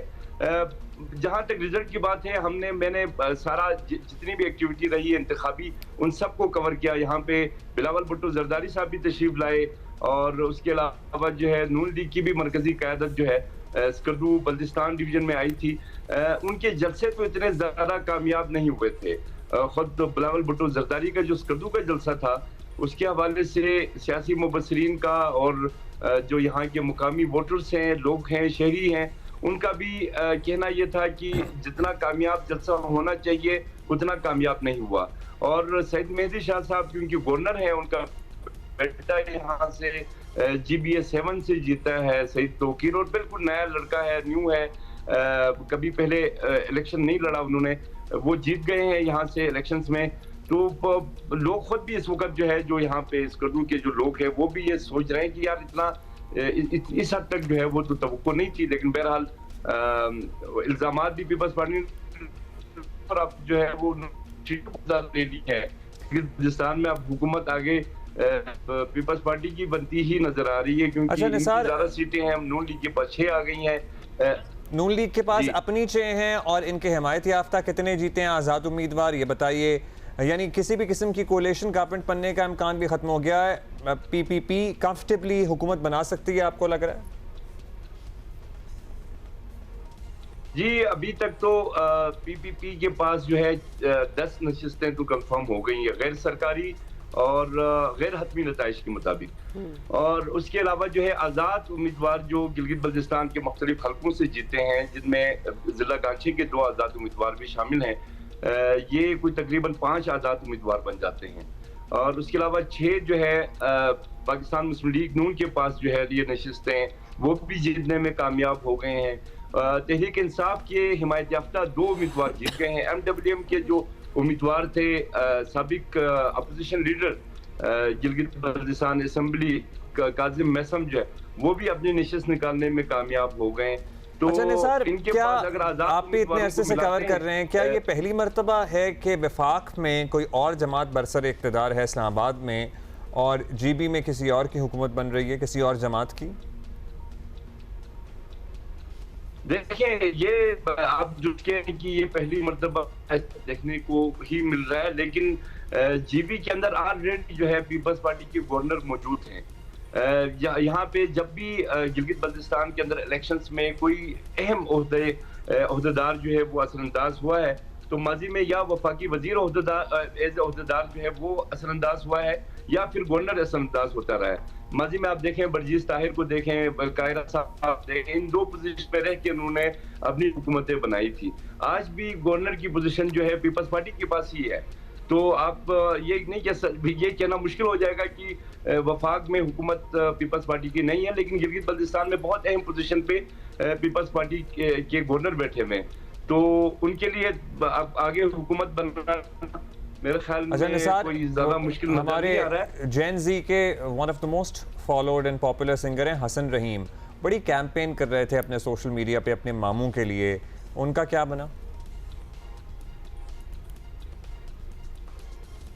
जहां तक रिजल्ट की बात है, मैंने सारा जितनी भी एक्टिविटी रही है इंतखाबी, उन सबको कवर किया। यहाँ पे बिलावल भुट्टो जरदारी साहब भी तशरीफ लाए और उसके अलावा जो है नून लीग की भी मरकजी क़यादत जो है स्कर्दू बल्तिस्तान डिवीजन में आई थी। उनके जलसे तो इतने ज्यादा कामयाब नहीं हुए थे। खुद तो बिलावल भुट्टो जरदारी का जो स्कर्दू का जलसा था, उसके हवाले से सियासी मुबस्सिरीन का और जो यहाँ के मुकामी वोटर्स हैं, लोग हैं, शहरी हैं, उनका भी कहना यह था कि जितना कामयाब जलसा होना चाहिए उतना कामयाब नहीं हुआ। और सईद मेहदी शाह साहब क्योंकि गवर्नर हैं, उनका बेटा यहाँ से GBA 7 से जीता है, सईद तौकीर, और बिल्कुल नया लड़का है, न्यू है, कभी पहले इलेक्शन नहीं लड़ा उन्होंने, वो जीत गए हैं यहाँ से इलेक्शंस में। तो लोग खुद भी इस वक्त जो है, जो यहाँ पे स्कर्दू के जो लोग हैं, वो भी ये सोच रहे हैं कि यार इतना इस हद तक जो है वो तो तवक्को नहीं थी। लेकिन बहरहाल इल्जामात भी पीपल्स पार्टी पर अब जो है वो ले ली है। हिंदुस्तान में अब हुकूमत आगे पीपल्स पार्टी की बनती ही नजर आ रही है, क्योंकि ज्यादा सीटें हैं। नून लीग के पास 6 आ गई हैं। नून लीग के पास अपनी 6 हैं और इनके हिमायत याफ्ता कितने जीते हैं आज़ाद उम्मीदवार, ये बताइए। यानी किसी भी किस्म की कोलेशन गवर्नमेंट बनने का इम्कान भी खत्म हो गया है। PPP कंफर्टेबली हुकूमत बना सकती है, आपको लग रहा है? जी, अभी तक तो PPP के पास जो है 10 नशिस्तें तो कंफर्म हो गई है, गैर सरकारी और गैर हतमी नताइज के मुताबिक। और उसके अलावा जो है आज़ाद उम्मीदवार जो गिलगित बल्तिस्तान के मुख्तलिफ हल्कों से जीते हैं, जिनमें ज़िला गांची के 2 आज़ाद उम्मीदवार भी शामिल हैं, ये कोई तकरीबन 5 आज़ाद उम्मीदवार बन जाते हैं। और उसके अलावा 6 जो है पाकिस्तान मुस्लिम लीग नून के पास जो है ये नशिस्तें वो भी जीतने में कामयाब हो गए हैं। तहरीक इंसाफ के हिमायत याफ्ता 2 उम्मीदवार जीत गए हैं। MWM के जो उम्मीदवार थे साबिक opposition leader Gilgit Baltistan assembly Kazim Maisam जो है वो भी अपनी नशिस्त निकालने में कामयाब हो गए। तो अच्छा निसार, इनके क्या पास अगर आप भी इतने अरसे से कवर कर रहे हैं, क्या ये पहली मर्तबा है कि वफाक में कोई और जमात बरसर इक़्तिदार है इस्लामाबाद में और GB में किसी और की हुकूमत बन रही है, किसी और जमात की? देखिए, ये आप जो कहें कि ये पहली मर्तबा देखने को ही मिल रहा है, लेकिन GB के अंदर ऑलरेडी जो है पीपल्स पार्टी के गवर्नर मौजूद हैं। यहाँ पे जब भी गिलगित बल्तिस्तान के अंदर इलेक्शंस में कोई अहम ओहदेदार जो है वो असरअंदाज हुआ है, तो माजी में या वफाकी वजीर ओहदेदार जो है वो असरअंदाज हुआ है या फिर गवर्नर असरअंदाज होता रहा है। माजी में आप देखें बरजीज ताहिर को देखें, कायरा साहब देखें, इन 2 पोजीशन पे रह के उन्होंने अपनी हुकूमतें बनाई थी। आज भी गवर्नर की पोजीशन जो है पीपल्स पार्टी के पास ही है। तो आप ये नहीं ये कहना मुश्किल हो जाएगा कि वफाक में हुकूमत पीपल्स पार्टी की नहीं है, लेकिन गिलगित बल्तिस्तान में बहुत अहम पोजीशन पे पीपल्स पार्टी के गवर्नर बैठे हुए हैं, तो उनके लिए आगे हुकूमत बनना मेरे ख्याल में कोई ज्यादा मुश्किल हमारे जेन जी के one of the most followed and popular singer हैं हसन रहीम, बड़ी कैंपेन कर रहे थे अपने सोशल मीडिया पे अपने मामू के लिए, उनका क्या बना?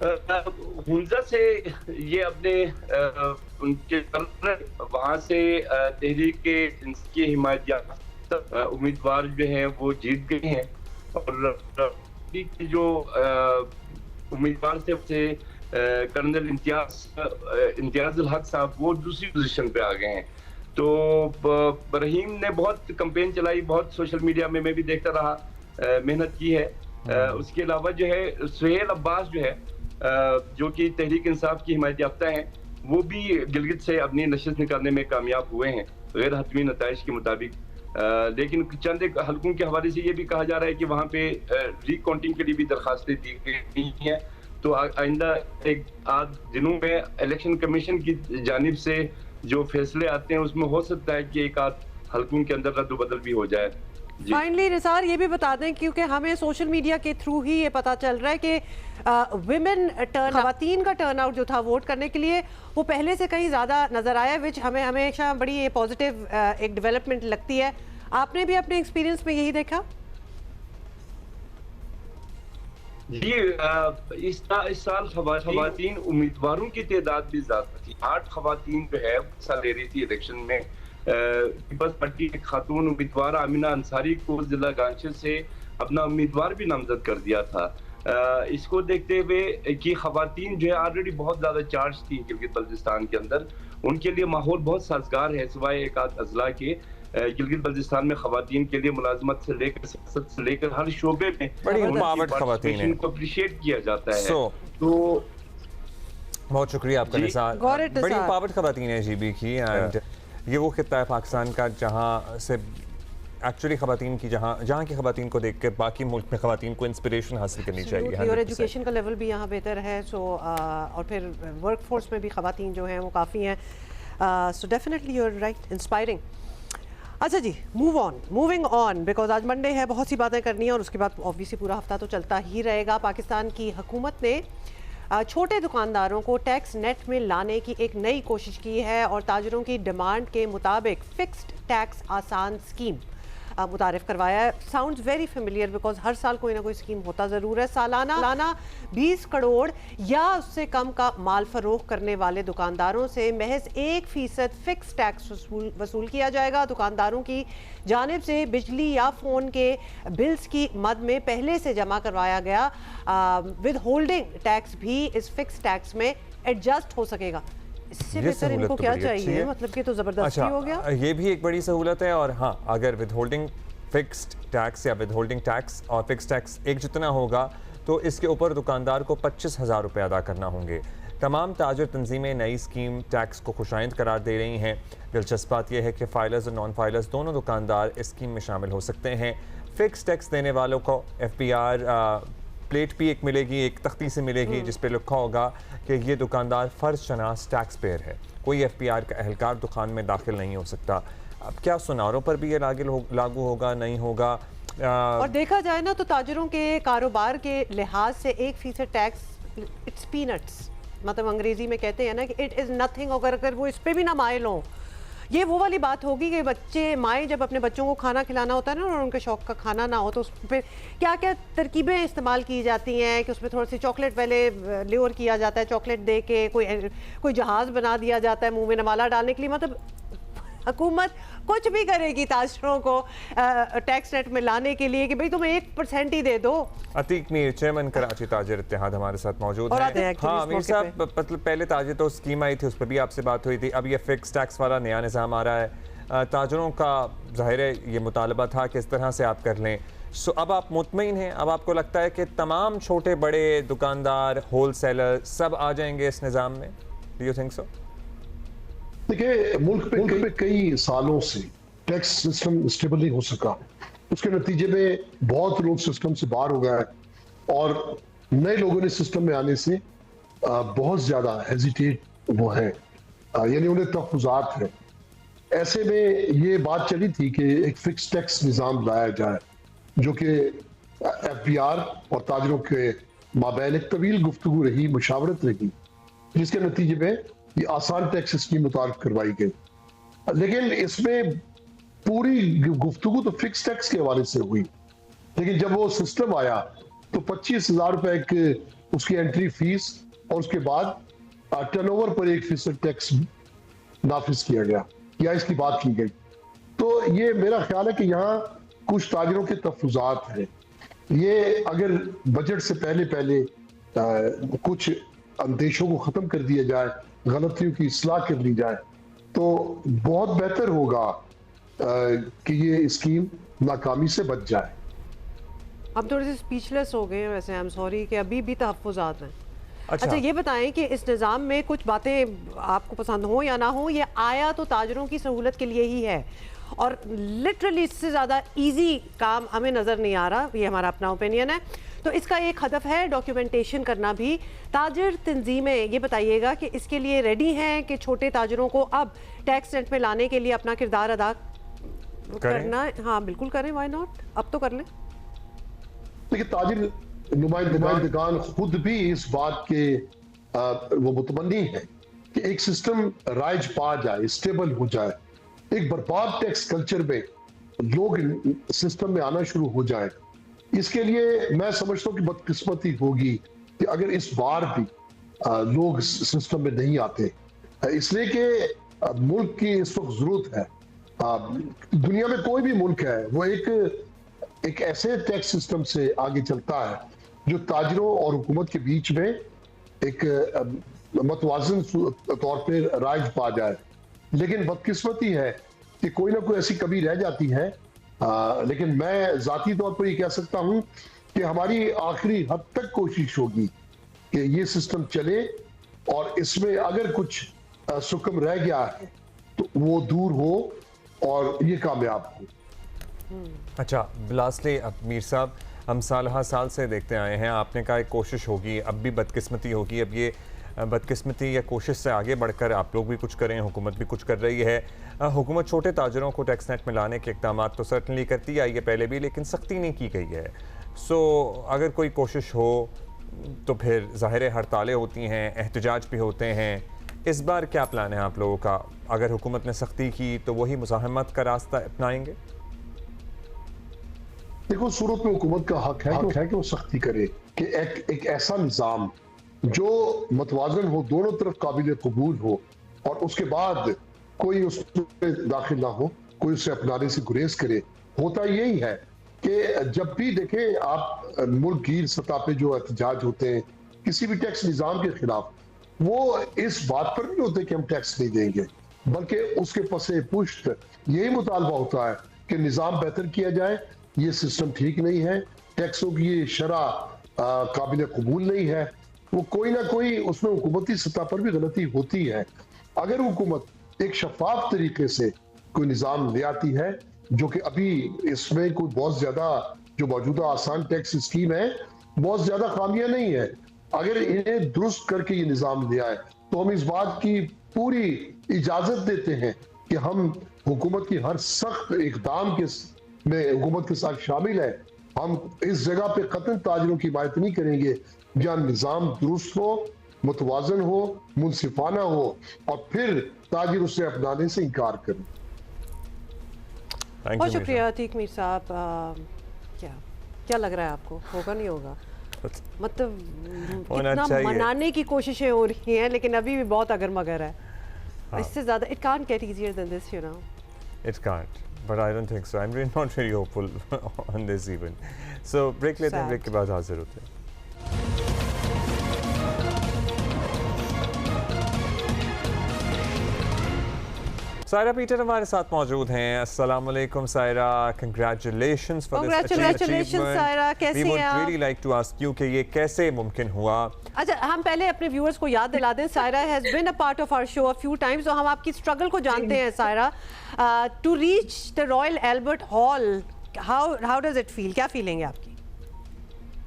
हुंजा से ये अपने उनके वहाँ से तहरीक के हिमायत याफ्ता उम्मीदवार जो हैं वो जीत गए हैं, और जो उम्मीदवार से कर्नल इम्तियाज हक साहब वो दूसरी पोजीशन पे आ गए हैं। तो रहीम ने बहुत कैंपेन चलाई, बहुत सोशल मीडिया में मैं भी देखता रहा, मेहनत की है। उसके अलावा जो है सुहेल अब्बास जो है जो कि तहरीक इंसाफ की हिमायत याफ्ता हैं, वो भी गिलगित से अपनी नशिस्त निकालने में कामयाब हुए हैं गैर हतमी नताइज के मुताबिक। लेकिन चंद एक हल्कों के हवाले से ये भी कहा जा रहा है कि वहाँ पे रीकाउंटिंग के लिए भी दरखास्तें दी गई हैं, तो आइंदा एक आध दिनों में इलेक्शन कमीशन की जानिब से जो फैसले आते हैं उसमें हो सकता है कि एक आध हल्कों के अंदर रद्द-बदल भी हो जाए। फाइनली निसार ये भी बता दें, क्योंकि हमें सोशल मीडिया के थ्रू ही ये पता चल रहा है कि विमेन खवातीन का टर्नआउट जो था वोट करने के लिए वो पहले से कहीं ज़्यादा नज़र आया, विच हमें हमेशा बड़ी ये पॉजिटिव एक डेवलपमेंट लगती है। आपने भी अपने एक्सपीरियंस में यही देखा? जी, इस साल खवातीन उम्मीदवारों की तादाद भी ज़्यादा थी। 8 खवातीन जो है हिस्सा ले रही थी इलेक्शन में। पीपल्स पार्टी की खातून उम्मीदवार आमिना अंसारी को जिला गांची से अपना उम्मीदवार भी नामजद कर दिया था। इसको देखते हुए कि खवातीन जो है ऑलरेडी बहुत ज़्यादा चार्ज थी गिलगित बल्तिस्तान के अंदर, उनके लिए माहौल बहुत साजगार है। सिवाय एक आध अजला के गिलगित बल्तिस्तान में खवातीन के लिए मुलाजमत से लेकर सियासत से लेकर हर शोबे में को अप्रिशिएट किया जाता है। तो बहुत शुक्रिया आपका निसार, बड़ी पावट खवातीन है GB की, एंड ये वो खित्ता है पाकिस्तान का जहाँ से एक्चुअली खवातीन की जहाँ की खवातीन को देख के बाकी मुल्क में खवातीन को इंस्पिरेशन हासिल करनी चाहिए। और एजुकेशन का लेवल भी यहाँ बेहतर है, सो और फिर वर्क फोर्स में भी खवातीन जो हैं वो काफ़ी हैं, so definitely you are right, inspiring. अच्छा जी, मूविंग ऑन, बिकॉज आज मंडे है, बहुत सी बातें करनी है और उसके बाद ऑब्वियसली पूरा हफ्ता तो चलता ही रहेगा। पाकिस्तान की हुकूमत ने छोटे दुकानदारों को टैक्स नेट में लाने की एक नई कोशिश की है और ताजरों की डिमांड के मुताबिक फिक्स्ड टैक्स आसान स्कीम मुतारिफ करवाया है। साउंड्स वेरी फेमिलियर बिकॉज हर साल कोई ना कोई स्कीम होता ज़रूर है। सालाना 20 करोड़ या उससे कम का माल फरोख्त करने वाले दुकानदारों से महज 1% फिक्स टैक्स वसूल किया जाएगा। दुकानदारों की जानिब से बिजली या फ़ोन के बिल्स की मद में पहले से जमा करवाया गया विद होल्डिंग टैक्स भी इस फिक्स टैक्स में एडजस्ट हो सकेगा। इससे बेहतर इनको क्या चाहिए, मतलब कि तो ज़बरदस्ती हो गया। ये भी एक बड़ी सहूलत है, और हाँ, अगर विदहोल्डिंग फिक्स्ड टैक्स या विदहोल्डिंग टैक्स और फिक्स टैक्स एक जितना होगा तो इसके ऊपर दुकानदार को 25,000 रुपये अदा करना होंगे। तमाम ताजर तंजीमें नई स्कीम टैक्स को खुशाइंद करार दे रही हैं। दिलचस्प बात यह है कि फाइलर्स और नॉन फाइलर्स दोनों दुकानदार इस स्कीम में शामिल हो सकते हैं। फिक्स टैक्स देने वालों को FPR प्लेट भी एक मिलेगी, एक तख्ती से मिलेगी जिस पे लिखा होगा कि ये दुकानदार फ़र्ज शनास टैक्स पेयर है। कोई FPR का एहलकार दुकान में दाखिल नहीं हो सकता। अब क्या सुनारों पर भी ये लागू होगा, नहीं होगा? और देखा जाए ना तो ताजरों के कारोबार के लिहाज से 1% टैक्स इट्स पीनट्स, मतलब अंग्रेजी में कहते हैं ना कि इट इज़ नथिंग। अगर वो इस पे भी ना माइल हों, ये वो वाली बात होगी कि बच्चे माएँ जब अपने बच्चों को खाना खिलाना होता है ना और उनके शौक़ का खाना ना हो तो उस पर क्या क्या तरकीबें इस्तेमाल की जाती हैं कि उसमें थोड़ी सी चॉकलेट पहले ल्योर किया जाता है, चॉकलेट दे के कोई जहाज़ बना दिया जाता है मुंह में नवाला डालने के लिए। मतलब हुकूमत कुछ भी करेगी ताजरों को टैक्स नेट में लाने के लिए कि भाई तुम्हें 1% ही दे दो। अतीक मीर, चेयरमैन कराची ताजर इत्तेहाद हमारे साथ मौजूद हैं। हाँ मीर साहब, मतलब पहले ताजर तो स्कीम आई थी, उस पर भी आपसे बात हुई थी। अब ये फिक्स टैक्स वाला नया निज़ाम आ रहा है। ताजरों का ज़ाहिर है ये मुतालबा था कि इस तरह से आप कर लें। सो अब आप मुतमईन हैं? अब आपको लगता है कि तमाम छोटे बड़े दुकानदार, होल सेलर सब आ जाएंगे इस निज़ाम में? Do you think so? देखिए, मुल्क पे कई सालों से टैक्स सिस्टम स्टेबल नहीं हो सका। उसके नतीजे में बहुत लोग सिस्टम से बाहर हो गए और नए लोगों ने सिस्टम में आने से बहुत ज्यादा हेजिटेट वो है, यानी उन्हें तहफ़्फ़ुज़ात है। ऐसे में ये बात चली थी कि एक फिक्स टैक्स निज़ाम लाया जाए जो कि FPR और ताजरों के माबैन एक तवील गुफ्तगू रही, मुशावरत रही, जिसके नतीजे में ये आसान टैक्स स्कीम मुतारिफ करवाई गई। लेकिन इसमें पूरी गुफ्तगू तो फिक्स टैक्स के हवाले से हुई, लेकिन जब वो सिस्टम आया तो 25,000 रुपए एक उसकी एंट्री फीस और उसके बाद टर्नओवर पर 1% टैक्स नाफिज किया गया या इसकी बात की गई। तो ये मेरा ख्याल है कि यहाँ कुछ ताजरों के तहफ़्फ़ुज़ात हैं। ये अगर बजट से पहले कुछ अंदेशों को ख़त्म कर दिया जाए, गलतियों की इस्लाह कर ली जाए तो बहुत बेहतर होगा कि ये स्कीम नाकामी से बच जाए। अब थोड़े से स्पीचलेस हो गए हैं वैसे, आई एम सॉरी कि अभी भी तहफ़्फ़ुज़ात हैं। अच्छा ये बताएं कि इस निज़ाम में कुछ बातें आपको पसंद हो या ना हो, ये आया तो ताजरों की सहूलत के लिए ही है और लिटरली इससे ज़्यादा ईजी काम हमें नज़र नहीं आ रहा। ये हमारा अपना ओपिनियन है। तो इसका एक हदफ है डॉक्यूमेंटेशन करना भी। ताजर तंजीमें ये बताइएगा कि इसके लिए रेडी हैं कि छोटे ताजरों को अब टैक्स नेट में लाने के लिए अपना किरदार अदा करना? हाँ बिल्कुल करें, व्हाई नॉट, अब तो कर लें। देखिए, ताजिर नुमाइंदगान खुद भी इस बात के वो मुतमन्नी है कि एक सिस्टम राइज पा जाए, स्टेबल हो जाए, एक बर्बाद टैक्स कल्चर में लोग सिस्टम में आना शुरू हो जाए। इसके लिए मैं समझता हूँ कि बदकिस्मती होगी कि अगर इस बार भी लोग सिस्टम में नहीं आते, इसलिए कि मुल्क की इस वक्त जरूरत है। दुनिया में कोई भी मुल्क है वो एक ऐसे टैक्स सिस्टम से आगे चलता है जो ताजरों और हुकूमत के बीच में एक मतवाज़न तौर पर राइज पा जाए। लेकिन बदकिस्मती है कि कोई ना कोई ऐसी कमी रह जाती है। लेकिन मैं ज़ाती तौर पर ये कह सकता हूँ कि हमारी आखिरी हद तक कोशिश होगी कि ये सिस्टम चले और इसमें अगर कुछ सुकम रह गया है तो वो दूर हो और ये कामयाब हो। अच्छा बिलासले, अब मीर साहब, हम साल से देखते आए हैं, आपने कहा एक कोशिश होगी, अब भी बदकिस्मती होगी। अब ये बदकिस्मती या कोशिश से आगे बढ़कर आप लोग भी कुछ करें, हुकूमत भी कुछ कर रही है। हुकूमत छोटे ताजरों को टैक्स नेट में लाने के इक़दाम तो सर्टनली करती आई है पहले भी, लेकिन सख्ती नहीं की गई है। सो अगर कोई कोशिश हो तो फिर ज़ाहिर हड़तालें होती हैं, एहतजाज भी होते हैं। इस बार क्या प्लान है आप लोगों का? अगर हुकूमत ने सख्ती की तो वही मुज़ाहमत का रास्ता अपनाएंगे? देखो, सूरत में हुकूमत का हक है कि वो सख्ती करे कि एक ऐसा निज़ाम जो मतवाजन हो, दोनों तरफ काबिल कबूल हो और उसके बाद कोई उसमें दाखिल ना हो, कोई उसे अपनाने से गुरेज करे। होता यही है कि जब भी देखें आप मुल्क गिर सतह पे जो एहतजाज होते हैं किसी भी टैक्स निज़ाम के खिलाफ, वो इस बात पर नहीं होते कि हम टैक्स नहीं देंगे, बल्कि उसके पसे पुष्ट यही मुतालबा होता है कि निज़ाम बेहतर किया जाए, ये सिस्टम ठीक नहीं है, टैक्सों की ये शरह काबिल कबूल नहीं है वो कोई ना कोई उसमें हुकूमती सतह पर भी गलती होती है। अगर हुकूमत एक शफाफ तरीके से कोई निज़ाम ले आती है, जो कि अभी इसमें कोई बहुत ज्यादा जो मौजूदा आसान टैक्स स्कीम है बहुत ज्यादा खामियां नहीं है, अगर इन्हें दुरुस्त करके ये निज़ाम ले आए तो हम इस बात की पूरी इजाजत देते हैं कि हम हुकूमत की हर सख्त इकदाम के में हुकूमत के साथ शामिल है। हम इस जगह पे कतई ताजिरों की हिमायत नहीं करेंगे जहाँ निज़ाम दुरुस्त हो, मुतवाजन हो, मुनसिफाना हो और फिर ताजिर उसे अपनाने से इनकार करें। बहुत शुक्रिया अतीक मीर साहब। क्या लग रहा है आपको, होगा नहीं होगा? मतलब कितना मनाने की कोशिशें हो रही हैं लेकिन अभी भी बहुत अगर मगर है। इससे ज़्यादा it can't get easier than this, you know. It can't, but I don't think so. I'm really not very hopeful on this even. So break लेते हैं, break के बाद हाजिर होते हैं। सायरा पीटर हमारे साथ मौजूद हैं। अस्सलाम वालेकुम Saira, congratulations for this achievement. Saira, कैसी हैं आप? We would really like to ask you कि ये कैसे मुमकिन हुआ? अच्छा, हम पहले अपने व्यूअर्स को याद दिला दें, Saira has been a part of our show a few times, तो हम आपकी स्ट्रगल को जानते हैं Saira. To reach the Royal Albert Hall, how does it feel, क्या फीलिंग है आपकी?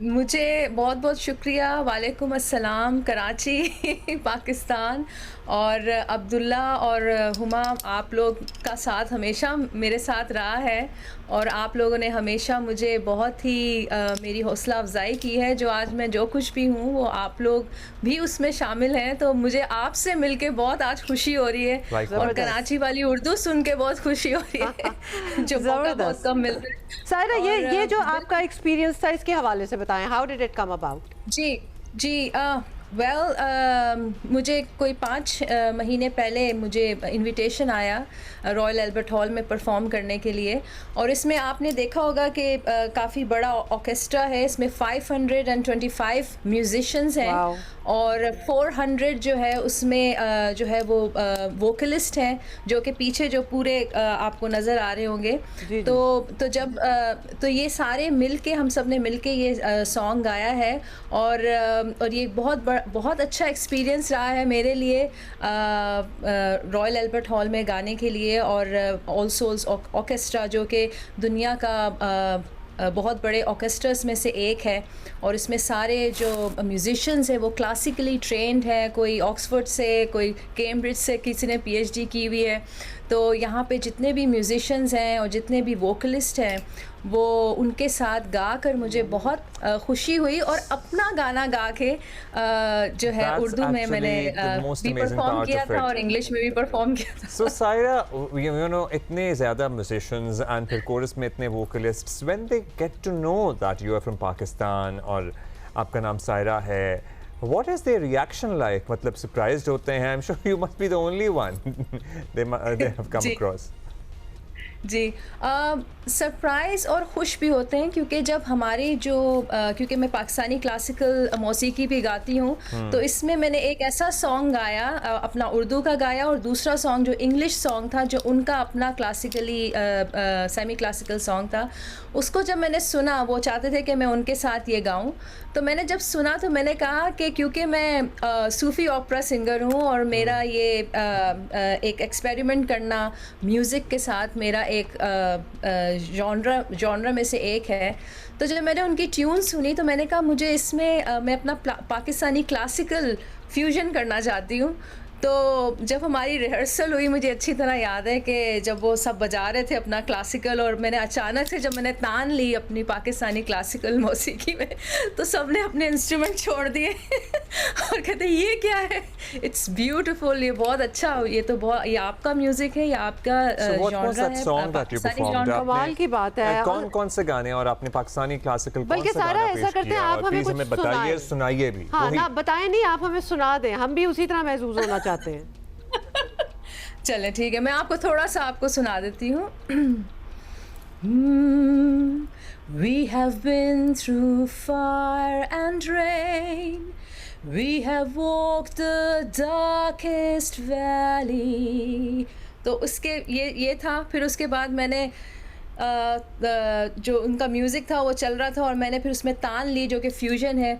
मुझे बहुत बहुत शुक्रिया, वालेकुम अस्सलाम कराची पाकिस्तान, और अब्दुल्ला और हुमा, आप लोग का साथ हमेशा मेरे साथ रहा है और आप लोगों ने हमेशा मुझे बहुत ही मेरी हौसला अफजाई की है। जो आज मैं जो कुछ भी हूँ वो आप लोग भी उसमें शामिल हैं, तो मुझे आपसे मिलके बहुत आज खुशी हो रही है और कराची वाली उर्दू सुन के बहुत खुशी हो रही है जो बहुत कम मिलता है। सायरा, ये जो आपका एक्सपीरियंस था इसके हवाले से बताएं, how did it come about? जी मुझे कोई 5 महीने पहले मुझे इनविटेशन आया रॉयल एल्बर्ट हॉल में परफॉर्म करने के लिए, और इसमें आपने देखा होगा कि काफ़ी बड़ा ऑर्केस्ट्रा है, इसमें 525 म्यूजिशियंस हैं और 400 जो है उसमें जो है वो वोकलिस्ट हैं जो कि पीछे जो पूरे आपको नज़र आ रहे होंगे। तो जब तो ये सारे मिल के हम सब ने मिल के ये सॉन्ग गाया है और ये बहुत अच्छा एक्सपीरियंस रहा है मेरे लिए रॉयल एल्बर्ट हॉल में गाने के लिए। और ऑल सोल्स ऑर्केस्ट्रा जो कि दुनिया का बहुत बड़े ऑर्केस्ट्रास में से एक है और इसमें सारे जो म्यूजिशियंस हैं वो क्लासिकली ट्रेंड है, कोई ऑक्सफोर्ड से, कोई कैम्ब्रिज से, किसी ने पीएचडी की हुई है। तो यहाँ पे जितने भी म्यूजिशियंस हैं और जितने भी वोकलिस्ट हैं वो उनके साथ गा कर मुझे बहुत खुशी हुई और अपना गाना गा के जो है उर्दू में मैंने भी परफॉर्म किया था और इंग्लिश में भी परफॉर्म किया था। So Saira, you know, इतने ज़्यादा musicians and फिर कोरस में इतने vocalists, when they get to know that you are from Pakistan और आपका नाम सायरा है, what is their reaction like? मतलब surprised होते हैं? I'm sure you must be the only one they have come across. जी सरप्राइज़ और खुश भी होते हैं क्योंकि जब हमारी जो क्योंकि मैं पाकिस्तानी क्लासिकल मौसीकी भी गाती हूँ तो इसमें मैंने एक ऐसा सॉन्ग गाया, अपना उर्दू का गाया, और दूसरा सॉन्ग जो इंग्लिश सॉन्ग था जो उनका अपना क्लासिकली सेमी क्लासिकल सॉन्ग था, उसको जब मैंने सुना वो चाहते थे कि मैं उनके साथ ये गाऊँ, तो मैंने जब सुना तो मैंने कहा कि क्योंकि मैं सूफ़ी ओपेरा सिंगर हूँ और मेरा ये एक एक्सपेरिमेंट करना म्यूज़िक के साथ मेरा एक जॉनरा में से एक है, तो जब मैंने उनकी ट्यून सुनी तो मैंने कहा मुझे इसमें मैं अपना पाकिस्तानी क्लासिकल फ्यूजन करना चाहती हूँ। तो जब हमारी रिहर्सल हुई मुझे अच्छी तरह याद है कि जब वो सब बजा रहे थे अपना क्लासिकल और मैंने अचानक से जब मैंने तान ली अपनी पाकिस्तानी क्लासिकल मौसीकी में तो सब ने अपने इंस्ट्रूमेंट छोड़ दिए और कहते ये क्या है, इट्स ब्यूटीफुल, ये बहुत अच्छा, ये तो बहुत, ये आपका म्यूजिक है, ये आपका जॉनरा है, पाकिस्तानी जॉनरा। कमाल की बात है। कौन कौन से गाने और आपने पाकिस्तानी क्लासिकल बल्कि सारा ऐसा करते हैं आप हमें कुछ बताइए, सुनाइए भी। हाँ ना, बताएं नहीं, आप हमें सुना दें, हम भी उसी तरह महसूस होना चाहते हैं। चले ठीक है, मैं आपको थोड़ा सा आपको सुना देती हूँ। We have been through fire and rain, we have walked the darkest valley। तो उसके ये था। फिर उसके बाद मैंने जो उनका म्यूज़िक था वो चल रहा था और मैंने फिर उसमें तान ली जो कि फ्यूजन है,